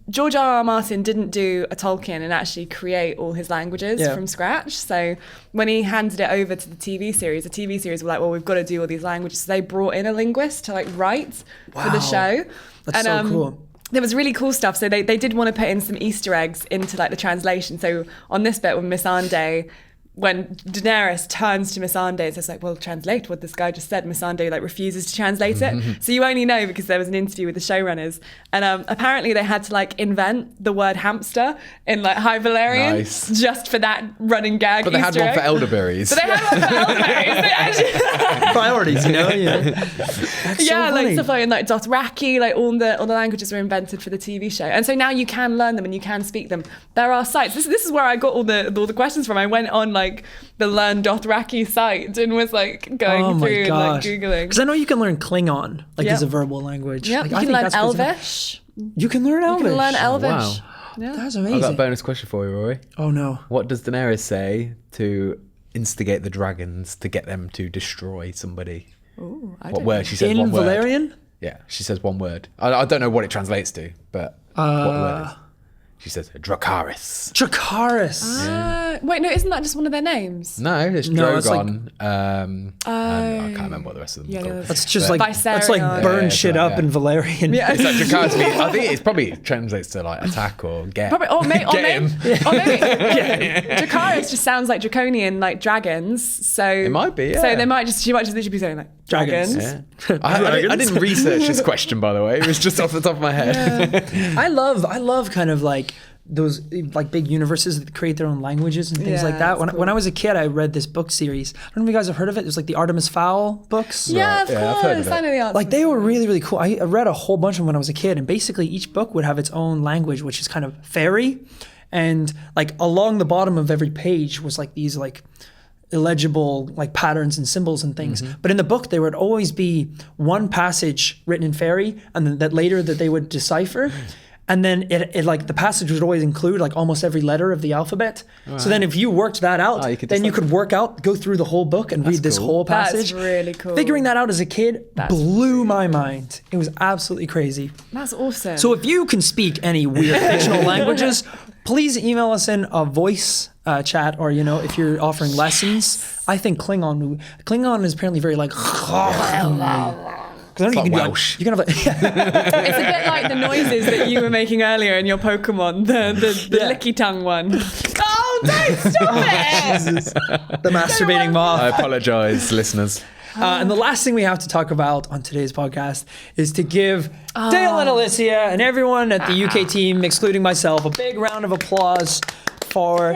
George R.R. Martin didn't do a Tolkien and actually create all his languages from scratch. So when he handed it over to the TV series were like, well, we've got to do all these languages. So they brought in a linguist to write for the show. That's so cool. There was really cool stuff. So they did want to put in some Easter eggs into the translation. So on this bit with Missandei, when Daenerys turns to Missandei and says well, translate what this guy just said, Missandei refuses to translate it. So you only know because there was an interview with the showrunners, and apparently they had to invent the word hamster in High Valyrian just for that running gag. But they had one for elderberries. But they had one for elderberries. They actually priorities, That's so funny. Stuff like Dothraki, all the languages were invented for the TV show, and so now you can learn them and you can speak them. There are sites. This is where I got all the questions from. I went on the Learn Dothraki site and was going through and Googling. Because I know you can learn Klingon, as a verbal language. Yeah, you can learn Elvish. You can learn Elvish. You can learn Elvish. Wow. Yeah. That's amazing. I've got a bonus question for you, Rory. Oh no. What does Daenerys say to instigate the dragons to get them to destroy somebody? Ooh, what word? She says in one word. Valerian? Yeah, she says one word. I don't know what it translates to, but what word is? She says Dracarys. Dracarys. Wait, no, isn't that just one of their names? No, it's No, it's Drogon. And I can't remember what the rest of them are called. That's just like that's like Viserion. burn Yeah, shit right, up in Valerian. Yeah. It's like Dracarys. I think it's probably translates to like attack or get. Probably, or maybe Get him. Dracarys just sounds like draconian, like dragons. So it might be, yeah. So she might just literally be saying like dragons. Dragons. Yeah. I didn't research this question, by the way. It was just off the top of my head. I love kind of like those like big universes that create their own languages and things Yeah, like that. it's When I was a kid, I read this book series. I don't know if you guys have heard of it. It was like the Artemis Fowl books. Yeah, of Yeah, I've heard of course. I it. know the answer. Like they were really, really cool. I read a whole bunch of them when I was a kid, and basically each book would have its own language, which is kind of fairy. And like along the bottom of every page was like these like illegible like patterns and symbols and things. But in the book, there would always be one passage written in fairy, and then that later that they would decipher. And then it like the passage would always include like almost every letter of the alphabet. So then if you worked that out, you could then you decipher. could work out, go through the whole book and read this cool. whole That's passage. really cool. Figuring that out as a kid blew my mind. It was absolutely crazy. That's awesome. So if you can speak any weird fictional languages, please email us in a voice chat, or if you're offering lessons. I think Klingon is apparently very like. Because like Welsh. You can have it's a bit like the noises that you were making earlier in your Pokemon, the licky tongue one. Oh, don't stop it! the masturbating moth. I apologise, listeners. And the last thing we have to talk about on today's podcast is to give Dale and Alysia and everyone at the UK team, excluding myself, a big round of applause for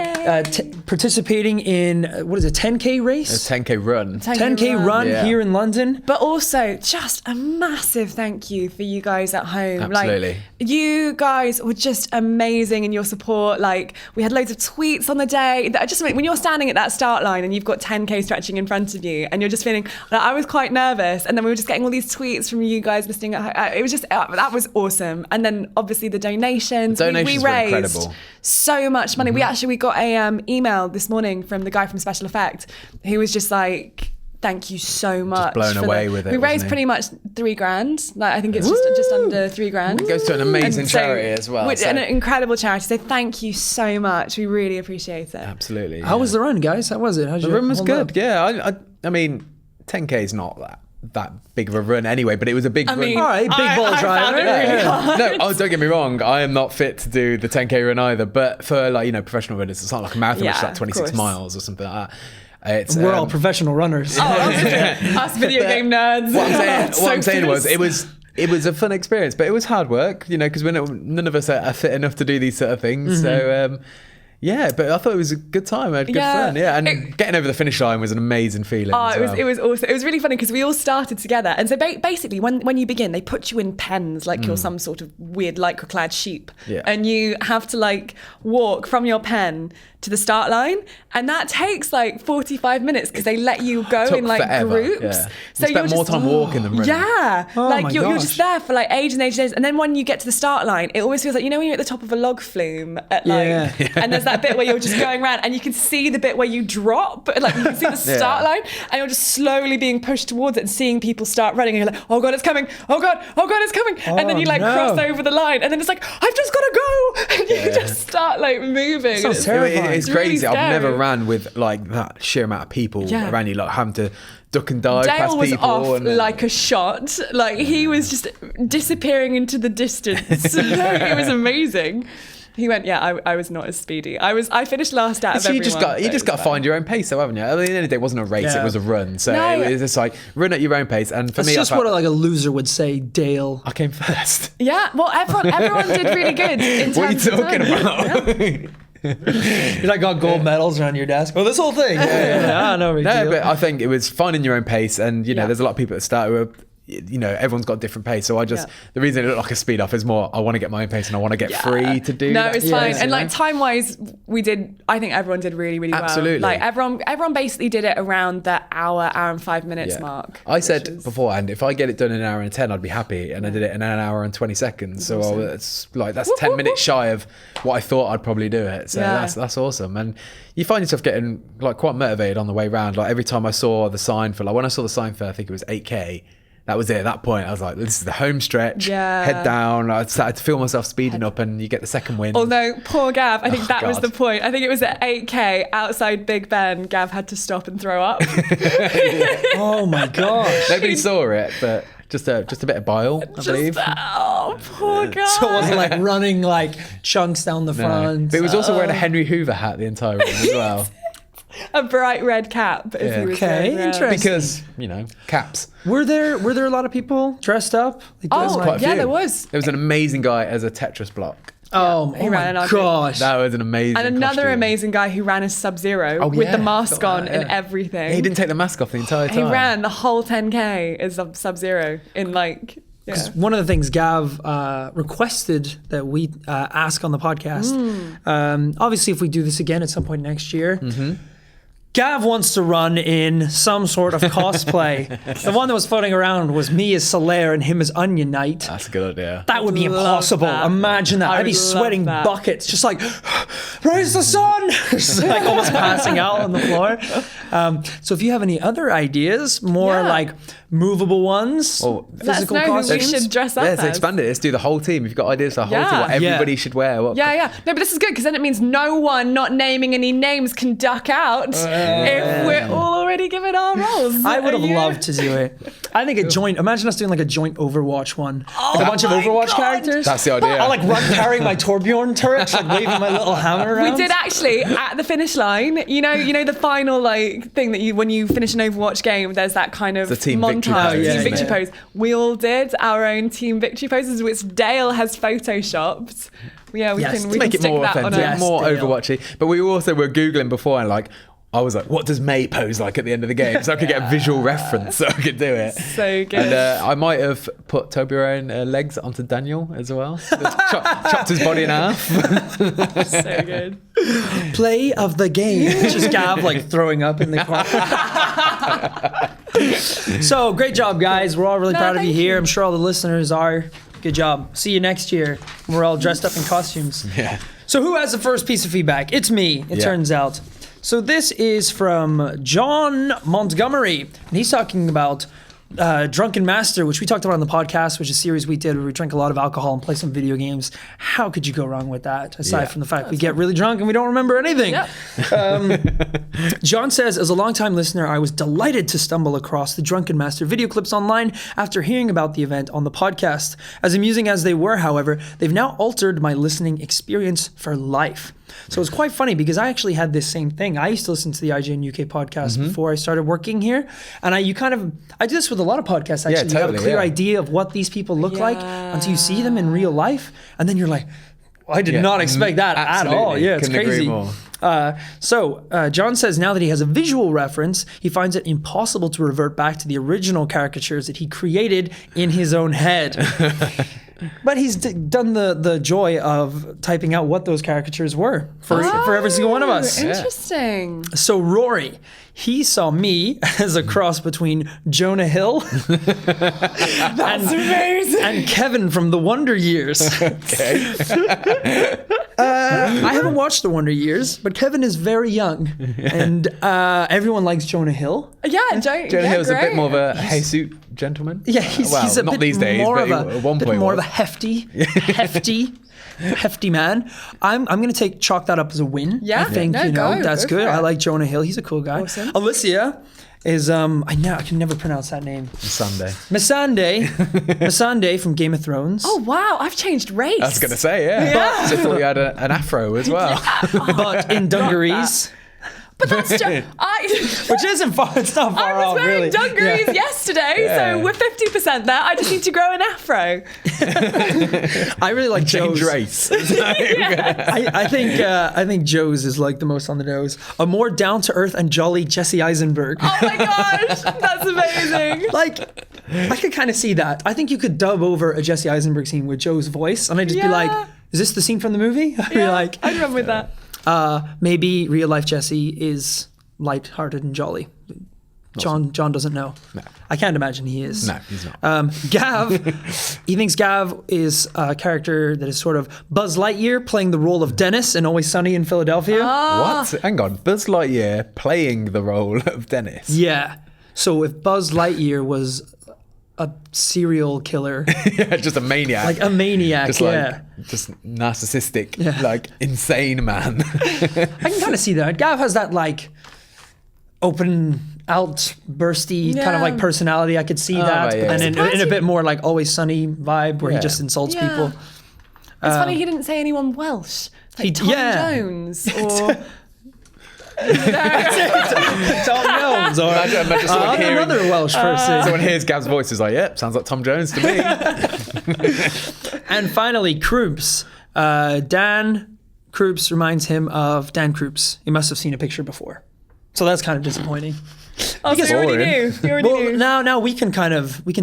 participating in, 10K race? A 10K run. 10K run Yeah. here in London. But also, just a massive thank you for you guys at home. Absolutely. Like, you guys were just amazing in your support. Like, we had loads of tweets on the day. When you're standing at that start line and you've got 10K stretching in front of you and you're just feeling, I was quite nervous. And then we were just getting all these tweets from you guys listening at home. It was just, that was awesome. And then obviously the donations. Donations we were raised incredible. so much money. We got a email this morning from the guy from Special Effect who was just like, thank you so much. blown away with it, We wasn't raised he? pretty much $3,000. Like, I think it's just under $3,000. It goes to an amazing And so- charity as well. Which, so- an incredible charity. So thank you so much. We really appreciate it. Absolutely. How was the run, guys? How was it? The run was good. Yeah, I mean, 10K is not that big of a run anyway, but it was a big run. All right, big ball I found driver. it really hard. No, don't get me wrong. I am not fit to do the 10K run either. But for professional runners, it's not like a marathon, which is Yeah, like 26 of course. miles or something like that. It's, We're all professional runners. Us video game nerds. what I'm saying was, Focused. it was a fun experience, but it was hard work, because none of us are fit enough to do these sort of things. So. Yeah, but I thought it was a good time. I had good fun. Yeah, and getting over the finish line was an amazing feeling. Oh, as well. it was awesome. It was really funny because we all started together. And so basically, when you begin, they put you in pens like you're some sort of weird lycra-clad sheep. Yeah. And you have to walk from your pen to the start line. And that takes 45 minutes because they let you go Took in forever, groups. yeah. So You spent more time walking than running. Yeah. Oh my you're gosh. just there for ages and ages and ages. And then when you get to the start line, it always feels like, when you're at the top of a log flume at Yeah. and there's that bit where you're just going around and you can see the bit where you drop, you can see the start line and you're just slowly being pushed towards it and seeing people start running and you're like, oh God, it's coming. Oh God, it's coming. And then you no. cross over the line and then it's like, I've just got to go. And you just start moving. Sounds It's terrifying. It's really crazy. I've scary. never ran with that sheer amount of people Yeah. around you, having to duck and dive Dale past was people. off and then- like a shot. He was just disappearing into the distance. It was amazing. He went, I was not as speedy. I finished last out of So you everyone. just got to find your own pace, though, haven't you? At the end of the day, it wasn't a race; Yeah. it was a run. So No. it was just run at your own pace. And for That's me, just I felt what a loser would say, Dale. I came first. Yeah, well, everyone did really good. In What are you terms of talking time. about? You got gold medals around your desk. Oh, this whole thing. Yeah. No, big No, deal. but I think it was finding your own pace, and Yeah. there's a lot of people at the start who are, everyone's got a different pace. So the reason it looked like a speed off is more I want to get my own pace and I want to get free to do. No, that it's pace, fine. you And know? time wise, I think everyone did really, really Absolutely. well. Everyone basically did it around the hour and 5 minutes Yeah. mark. I said which is- beforehand, if I get it done in an hour and 10, I'd be happy. And I did it in an hour and 20 seconds. So that's 10 minutes shy of what I thought I'd probably do it. So Yeah. that's awesome. And you find yourself getting quite motivated on the way round. Every time I saw the sign for when I saw the sign for, I think it was 8K, that was it. At that point, I was like, this is the home stretch. Yeah. Head down. I started to feel myself speeding up, and you get the second wind. Although, poor Gav, I think that was God. the point. I think it was at 8K outside Big Ben, Gav had to stop and throw up. Oh my gosh. Nobody saw it, but just a bit of bile, I believe. Oh, poor guy. So it wasn't like running like chunks down the No. front. But he was also wearing a Henry Hoover hat the entire run as well. A bright red cap. As Yeah. he was Okay, going around. interesting. Because, caps. Were there a lot of people dressed up? Like, Oh, like- Quite a yeah, few. there was. There was an amazing guy as a Tetris block. oh, he oh ran my an gosh. That was an amazing And another costume. amazing guy who ran as Sub-Zero Oh, with yeah, the mask forgot on that, and yeah. everything. He didn't take the mask off the entire time. He ran the whole 10K as Sub-Zero in like... Yeah. 'Cause one of the things Gav requested that we ask on the podcast, obviously if we do this again at some point next year, Gav wants to run in some sort of cosplay. The one that was floating around was me as Solaire and him as Onion Knight. That's a good idea. That would be Love impossible. that. Imagine that. I I'd be would love sweating that. buckets, just like, raise the sun! Just like almost passing out on the floor. So if you have any other ideas, more Yeah. like movable ones, Well, Let us physical know who we costumes. should dress up Let's as. expand it. Let's do the whole team. If you've got ideas for the whole team, what Yeah. everybody Yeah. should wear. What Yeah. No, but this is good because then it means no one not naming any names can duck out if we're all already given our roles. I would have Are you? loved to do it. I think a joint. Imagine us doing like a joint Overwatch one. Like a bunch of my Overwatch God. characters. That's the idea. I'll like run carrying my Torbjorn turret, like waving my little hammer around. We did actually at the finish line. You know the final like thing that you when you finish an Overwatch game, there's that kind of The team victory montage, pose. Yeah, team victory yeah. pose. We all did our own team victory poses, which Dale has photoshopped. Yeah, we Yes, can to we make can it stick more that on authentic, a Yes, more Dale. Overwatchy. But we also were Googling before and like, I was like, what does May pose like at the end of the game? So I could get a visual reference so I could do it. So good. And I might have put Toblerone legs onto Daniel as well. Chopped his body in half. So good. Play of the game. Just Gav like throwing up in the corner. So great job, guys. We're all really No, proud of you thank here. you. I'm sure all the listeners are. Good job. See you next year. We're all dressed up in costumes. Yeah. So who has the first piece of feedback? It's me, it Yeah. turns out. So this is from John Montgomery, and he's talking about Drunken Master, which we talked about on the podcast, which is a series we did where we drank a lot of alcohol and play some video games. How could you go wrong with that? Aside Yeah. from the fact we get really drunk and we don't remember anything. Yeah. John says, as a longtime listener, I was delighted to stumble across the Drunken Master video clips online after hearing about the event on the podcast. As amusing as they were, however, they've now altered my listening experience for life. So it's quite funny because I actually had this same thing. I used to listen to the IGN UK podcast before I started working here. And I do this with a lot of podcasts, actually. Yeah, You have a totally, clear yeah. idea of what these people look like until you see them in real life. And then you're like, well, I did Yeah, not expect that at all. absolutely. Yeah, it's Couldn't agree crazy. more. So John says now that he has a visual reference, he finds it impossible to revert back to the original caricatures that he created in his own head. But he's done the joy of typing out what those caricatures were for every single one of us. Interesting. So Rory, he saw me as a cross between Jonah Hill That's amazing. and Kevin from The Wonder Years. Okay. I haven't watched The Wonder Years, but Kevin is very young, and everyone likes Jonah Hill. Yeah, Jonah yeah, Hill's a bit great. more of a Jesus gentleman. Yeah, he's a not bit these days, more but of at one point more of a was. hefty man. I'm gonna chalk that up as a win. Yeah, I think no, that's go good. for I it. like Jonah Hill. He's a cool guy. Awesome. Alysia is I can never pronounce that name. Sunday. Missandei from Game of Thrones. Oh wow, I've changed race. I was going to say, yeah. Yeah. So I thought you had an afro as well. But in dungarees, But that's just which isn't far. It's not far I was off, wearing really. dungarees Yeah. yesterday, Yeah. so we're 50% there. I just need to grow an afro. I really like Change Joe's. race. I think Joe's is like the most on the nose. A more down to earth and jolly Jesse Eisenberg. Oh my gosh, that's amazing. Like, I could kind of see that. I think you could dub over a Jesse Eisenberg scene with Joe's voice, and I'd just be like, Yeah. "Is this the scene from the movie?" I'd be Yeah, like, I'd run with that. "Maybe real life Jesse is light-hearted and jolly." John doesn't know. No. I can't imagine he is. No, he's not. Gav, he thinks Gav is a character that is sort of Buzz Lightyear playing the role of Dennis in Always Sunny in Philadelphia. What? Hang on. Buzz Lightyear playing the role of Dennis. Yeah. So if Buzz Lightyear was a serial killer, Yeah, just a maniac. like a maniac. just Yeah. just narcissistic, Yeah. like insane man. I can kind of see that. Gav has that like open outbursty kind of like Yeah. personality. I could see that, right, but yeah. then in a Surprised bit more like Always Sunny vibe where he Yeah. just insults Yeah. people. It's funny he didn't say anyone Welsh. Like Tom Jones or Tom Jones or Imagine someone hearing- another Welsh person. Someone hears Gav's voice is like, yep, sounds like Tom Jones to me. And finally, Kroops. Dan Kroops reminds him of Dan Kroops. He must have seen a picture before. So that's kind of disappointing. oh, so you already boring. knew. You already Well, knew. now we can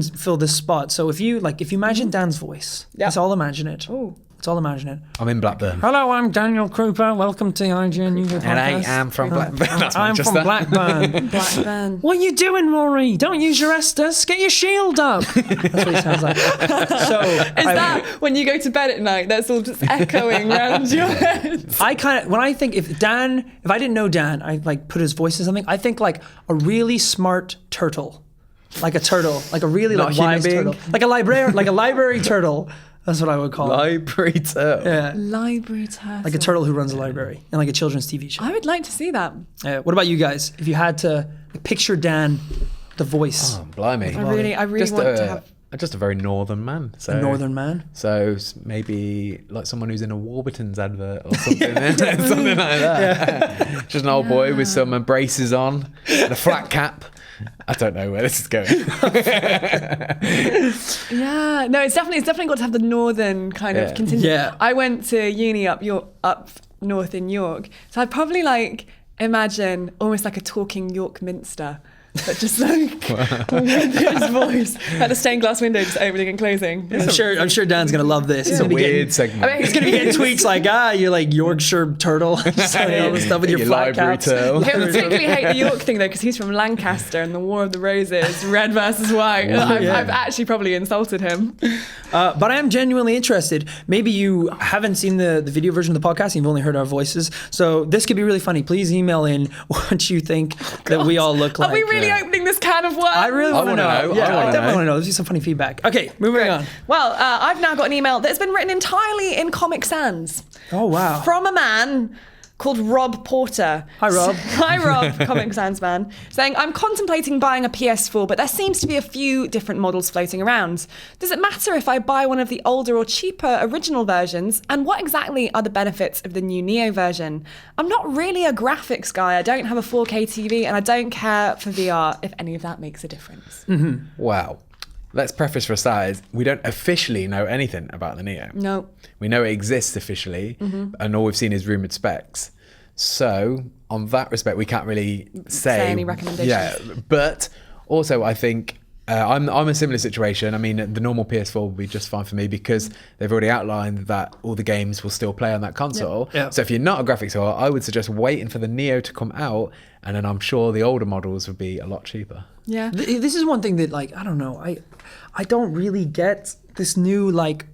fill this spot. So if you imagine Dan's voice, Yeah. let's all imagine it. Ooh. Let's all imagine it. I'm in Blackburn. Hello, I'm Daniel Cooper. Welcome to IGN News And I Podcast. am from Blackburn. That's I'm from Manchester. Blackburn. Blackburn. What are you doing, Rory? Don't use your Estus. Get your shield up. That's what he sounds like. So Is that when you go to bed at night? That's all just echoing around your head. I kind of when I think if I didn't know Dan, I like put his voice to something. I think like a really smart turtle, like a turtle, like a really Not like a human wise being? turtle, like a library turtle. That's what I would call it. Library turtle. Yeah, Library turtle. like a turtle who runs a library in like a children's TV show. I would like to see that. What about you guys? If you had to picture Dan, the voice, Oh, blimey. I really just want to have. just a very northern man. So a northern man. So maybe like someone who's in a Warburton's advert or something, something like that. Just an old boy with some braces on and a flat cap. I don't know where this is going. Yeah, no, it's definitely got to have the northern kind of Yeah. contingent. Yeah. I went to uni up north in York, so I'd probably like imagine almost like a talking York Minster, but just like with his voice, like the stained glass window just opening and closing. I'm sure Dan's gonna love this. He's It's a gonna be getting, weird segment. I mean, he's gonna be getting tweets like, you're like Yorkshire turtle, saying all this stuff with your flat library caps. turtle. He'll particularly hate the York thing though, because he's from Lancaster and the War of the Roses, red versus white. I've actually probably insulted him. But I am genuinely interested. Maybe you haven't seen the video version of the podcast, you've only heard our voices. So this could be really funny. Please email in what you think that we all look like. Are we really opening this can of worms? I really want to wanna know. know. Yeah, I I wanna definitely know. want to know. This is some funny feedback. Okay, moving on. Well, I've now got an email that's been written entirely in Comic Sans. Oh, wow. From a man called Rob Porter. Hi, Rob. Hi, Rob, Comic Sans man. Saying, I'm contemplating buying a PS4, but there seems to be a few different models floating around. Does it matter if I buy one of the older or cheaper original versions? And what exactly are the benefits of the new Neo version? I'm not really a graphics guy. I don't have a 4K TV, and I don't care for VR, if any of that makes a difference. Wow. Let's preface for a start, we don't officially know anything about the Neo. No. We know it exists officially, and all we've seen is rumoured specs. So, on that respect, we can't really say any recommendations. Yeah, but also I think I'm a similar situation. I mean, the normal PS4 will be just fine for me because they've already outlined that all the games will still play on that console. Yeah. So if you're not a graphics whore, I would suggest waiting for the Neo to come out, and then I'm sure the older models would be a lot cheaper. Yeah. This is one thing that, like, I don't know. I don't really get this new, like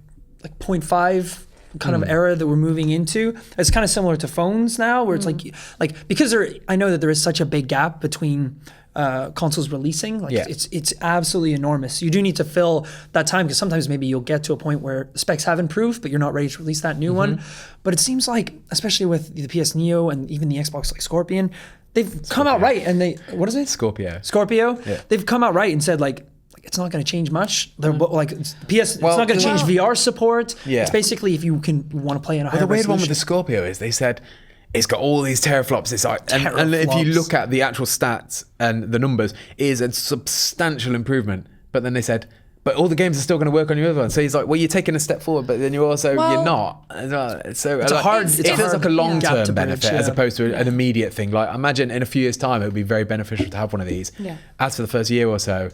0.5 kind of era that we're moving into. It's kind of similar to phones now, where it's like because I know that there is such a big gap between consoles releasing. Like Yeah. it's absolutely enormous. You do need to fill that time because sometimes maybe you'll get to a point where the specs have improved, but you're not ready to release that new one. But it seems like, especially with the PS Neo and even the Xbox like Scorpion, they've come out right and what is it? Scorpio. Yeah. They've come out right and said like it's not going to change much. They're like it's Well, not going to change well- VR support. Yeah. It's basically if you want to play in a higher The weird one with the resolution. Scorpio is they said it's got all these teraflops. It's like, and if you Teraflops. look at the actual stats and the numbers, it is a substantial improvement. But then they said, but all the games are still going to work on your other one. So he's like, well, you're taking a step forward, but then you're also you're not. So It's a hard- it it's a feels hard like a long gap to term bridge, benefit as yeah. opposed to an immediate thing. Like imagine in a few years' time, it would be very beneficial to have one of these. Yeah. As for the first year or so,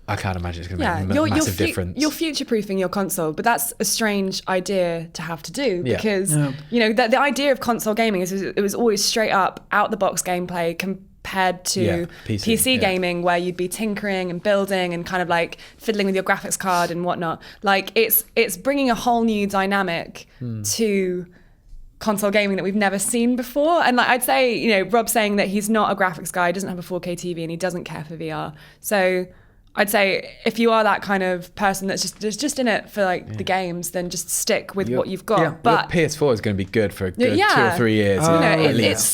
I can't imagine it's going to make a massive difference. You're future-proofing your console, but that's a strange idea to have to do Yeah. because Yeah. you know the idea of console gaming is it was always straight up out the box gameplay compared to Yeah, PC, yeah. gaming where you'd be tinkering and building and kind of like fiddling with your graphics card and whatnot. Like it's bringing a whole new dynamic to console gaming that we've never seen before. And like I'd say, Rob's saying that he's not a graphics guy, doesn't have a 4K TV, and he doesn't care for VR. So I'd say if you are that kind of person that's just in it for like the games, then just stick with what you've got. Yeah. But your PS4 is going to be good for a good 2 or 3 years.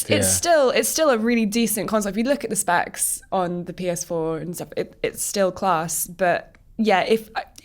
It's still a really decent console. If you look at the specs on the PS4 and stuff, it's still class. But yeah,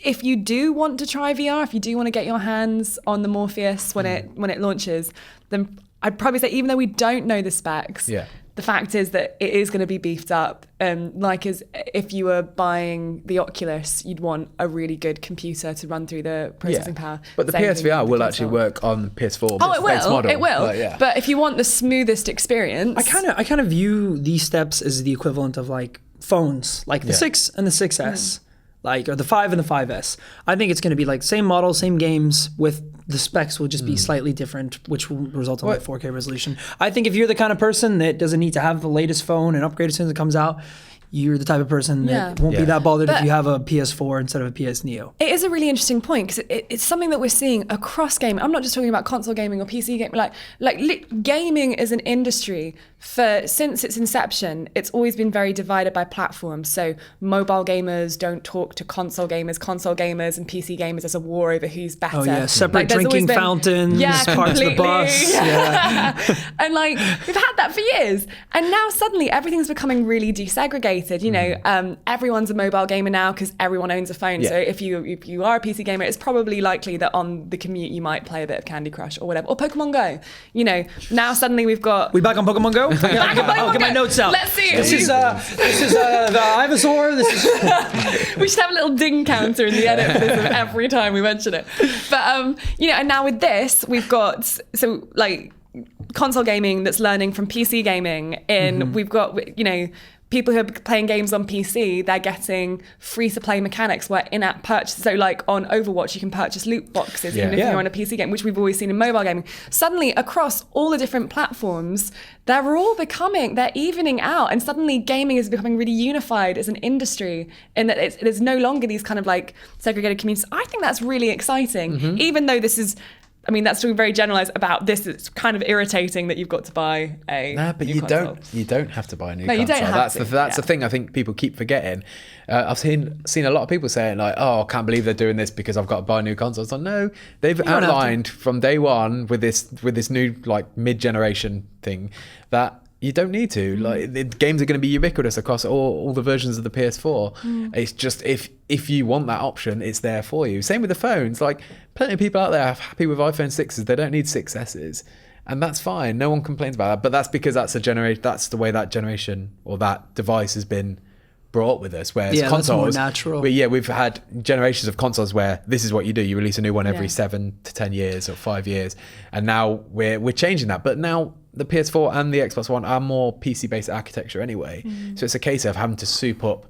if you do want to try VR, if you do want to get your hands on the Morpheus when it launches, then I'd probably say, even though we don't know the specs, the fact is that it is going to be beefed up. Like as if you were buying the Oculus, you'd want a really good computer to run through the processing power. But the PSVR will actually work on the PS4. Oh, it will. Model. It will. But if you want the smoothest experience, I kind of view these steps as the equivalent of like phones, like the 6 and the 6S. Like, or the 5 and the 5S. I think it's going to be like same model, same games, with the specs will just be slightly different, which will result in like 4K resolution. I think if you're the kind of person that doesn't need to have the latest phone and upgrade as soon as it comes out, you're the type of person that won't be that bothered if you have a PS4 instead of a PS Neo. It is a really interesting point because it's something that we're seeing across gaming. I'm not just talking about console gaming or PC gaming. Like gaming as an industry, since its inception, it's always been very divided by platforms. So mobile gamers don't talk to console gamers and PC gamers. There's a war over who's better. Oh yeah, separate drinking fountains, parts of the bus. Yeah. And like we've had that for years, and now suddenly everything's becoming really desegregated. You know, everyone's a mobile gamer now because everyone owns a phone. So if you are a PC gamer, it's probably likely that on the commute you might play a bit of Candy Crush or whatever, or Pokemon Go. You know, now suddenly we've got. We back on Pokemon Go? I'll get my notes out. Let's see. This is the Ivysaur. We should have a little ding counter in the edit for this every time we mention it. But you know, and now with this, we've got console gaming that's learning from PC gaming. We've got people who are playing games on PC, they're getting free-to-play mechanics where in-app purchase. So like on Overwatch, you can purchase loot boxes even if you're on a PC game, which we've always seen in mobile gaming. Suddenly, across all the different platforms, they're evening out. And suddenly gaming is becoming really unified as an industry in that it is no longer these kind of like segregated communities. I think that's really exciting, even though this is... I mean, that's talking very generalized about this. It's kind of irritating that you've got to buy a new console. You don't have to buy a new console. You don't have to. That's the thing I think people keep forgetting. I've seen a lot of people saying like, "Oh, I can't believe they're doing this because I've got to buy a new console." It's like, no, they've outlined from day one with this new like mid-generation thing that you don't need to. Like the games are going to be ubiquitous across all the versions of the PS4. It's just if you want that option, it's there for you. Same with the phones. Like plenty of people out there are happy with iPhone 6s. They don't need 6Ss. And that's fine. No one complains about that. But that's because that's the way that generation or that device has been brought with us. Whereas consoles, that's more natural. We've had generations of consoles where this is what you do. You release a new one every 7 to 10 years or 5 years. And now we're changing that. But now the PS4 and the Xbox One are more PC-based architecture anyway. So it's a case of having to soup up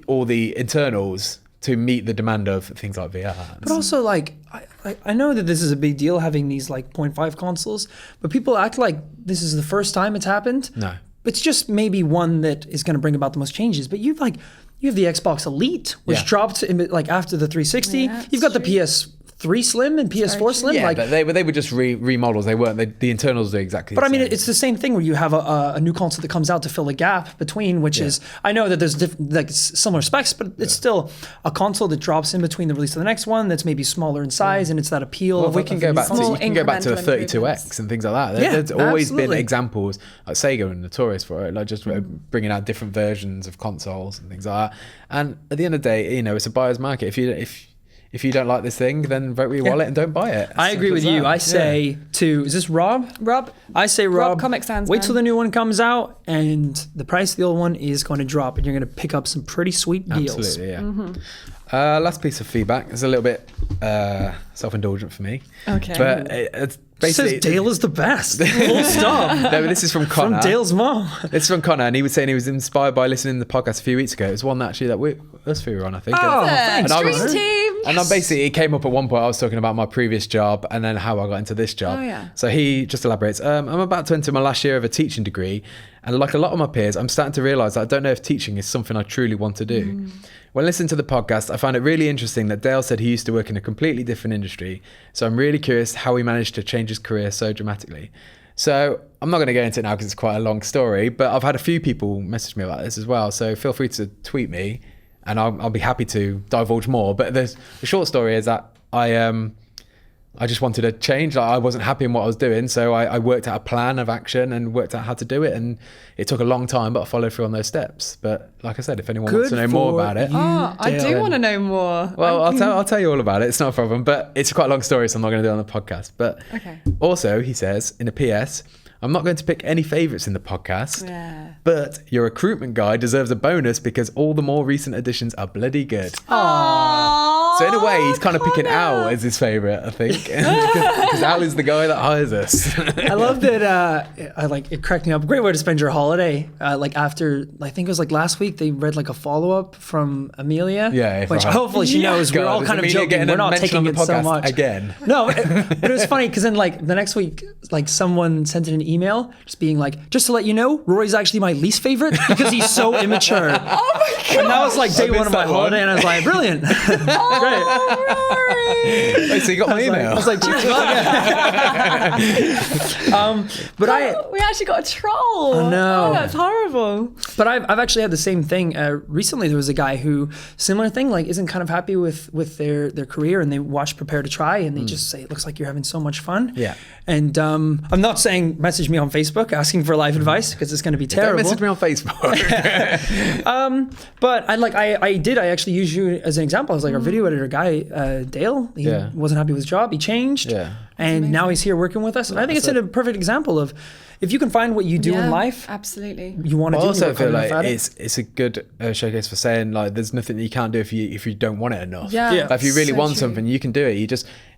all the internals to meet the demand of things like VR. But also, like, I know that this is a big deal having these like 0.5 consoles, but people act like this is the first time it's happened. No. It's just maybe one that is going to bring about the most changes. But you have the Xbox Elite, which dropped after the 360. You've got the PS3 Slim and PS4 Slim. Yeah, but they were just remodels. They weren't. The internals are exactly. But the I mean, same. it's the same thing where you have a new console that comes out to fill a gap between, which is, I know that there's similar specs, but it's still a console that drops in between the release of the next one that's maybe smaller in size, and it's that appeal. Well, we can go back to the 32X and things like that. There's always been examples. Like Sega are notorious for it, like just bringing out different versions of consoles and things like that. And at the end of the day, it's a buyer's market. If you don't like this thing, then vote with your wallet and don't buy it. I agree with you. I say is this Rob? Rob. I say Rob. Comic Sans. Wait till the new one comes out and the price of the old one is going to drop and you're going to pick up some pretty sweet deals. Absolutely, yeah. Last piece of feedback is a little bit self-indulgent for me. Okay. But it's basically... It says Dale is the best. Full stop. No, but this is from Connor. From Dale's mom. It's from Connor, and he was saying he was inspired by listening to the podcast a few weeks ago. It was one actually that us three were on, I think. Oh, thanks. Dream team. And I'm basically, it came up at one point, I was talking about my previous job and then how I got into this job. Oh, yeah. So he just elaborates, I'm about to enter my last year of a teaching degree. And like a lot of my peers, I'm starting to realise that I don't know if teaching is something I truly want to do. When listening to the podcast, I found it really interesting that Dale said he used to work in a completely different industry. So I'm really curious how he managed to change his career so dramatically. So I'm not going to go into it now because it's quite a long story, but I've had a few people message me about this as well. So feel free to tweet me and I'll be happy to divulge more. But the short story is that I just wanted to change. Like, I wasn't happy in what I was doing. So I worked out a plan of action and worked out how to do it. And it took a long time, but I followed through on those steps. But like I said, if anyone wants to know more about it. I do want to know more. Well, I'll tell you all about it. It's not a problem, but it's quite a long story, so I'm not going to do it on the podcast. But also, he says in a PS, I'm not going to pick any favourites in the podcast, but your recruitment guide deserves a bonus because all the more recent additions are bloody good. Aww. So in a way, he's kind of picking Al as his favourite, I think, because Al is the guy that hires us. I love that. It cracked me up. Great way to spend your holiday. After, I think it was like last week, they read like a follow up from Amelia. Yeah, which hopefully she knows. We're all kind of joking. We're not taking it so much again. No, but it was funny because then like the next week, like someone sent in an email just being like, just to let you know, Rory's actually my least favorite because he's so immature. Oh my god! And that was like day one of my holiday, and I was like, brilliant. Great. Rory. Wait, so you got my email? I was like, but we actually got a troll. Oh, no. Oh, that's horrible. But I've actually had the same thing. Recently, there was a guy who, similar thing, like isn't kind of happy with their career, and they watch Prepare to Try, and they just say, it looks like you're having so much fun. Yeah. And I'm not saying message me on Facebook asking for life advice because it's going to be terrible. Don't message me on Facebook. But I actually use you as an example. I was like, our video editor guy, Dale, he wasn't happy with his job. He changed. Yeah. And now he's here working with us. And I think it's a perfect example of if you can find what you do in life, absolutely, you want to do. I also it, feel like it's a good showcase for saying like there's nothing that you can't do if you don't want it enough. Yeah. Like, if you really want true. something, you can do it.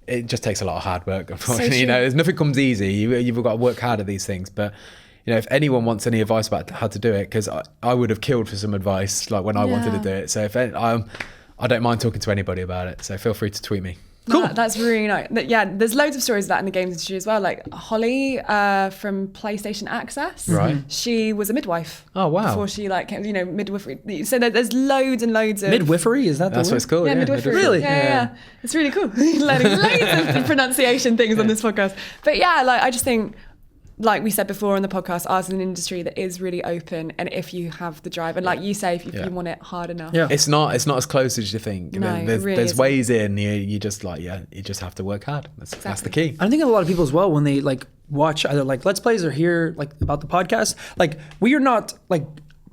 It just takes a lot of hard work. Unfortunately, true. there's nothing comes easy. You've got to work hard at these things. But if anyone wants any advice about how to do it, because I would have killed for some advice like when I wanted to do it. So I don't mind talking to anybody about it. So feel free to tweet me. Cool. That's really nice. Yeah, there's loads of stories of that in the games industry as well. Like Holly from PlayStation Access. Right. She was a midwife. Oh, wow. Before she came, midwifery. So there's loads and loads of... Midwifery? Is that the That's word? what it's called. Yeah, midwifery. Really? Yeah. It's really cool. Learning loads of pronunciation things on this podcast. But yeah, I just think, like we said before on the podcast, ours is an industry that is really open, and if you have the drive, and like you say, if you want it hard enough, it's not as close as you think. No, there's ways in. You just you just have to work hard. That's the key. I think a lot of people as well when they watch either Let's Plays or hear about the podcast, we are not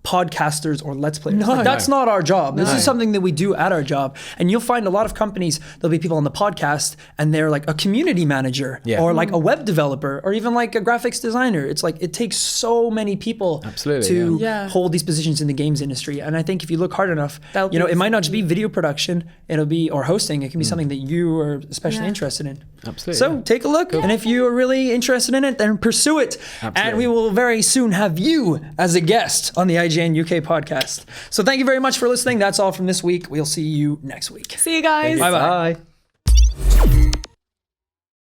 podcasters or Let's Players. That's not our job. This is something that we do at our job. And you'll find a lot of companies, there'll be people on the podcast and they're like a community manager or like a web developer or even like a graphics designer. It's like it takes so many people to hold these positions in the games industry. And I think if you look hard enough, it might not just be video production, it'll be, or hosting, it can be something that you are especially interested in. Absolutely. So take a look. And if you are really interested in it, then pursue it. Absolutely. And we will very soon have you as a guest on the IGN UK podcast. So thank you very much for listening. That's all from this week. We'll see you next week. See you guys. Bye-bye. Bye.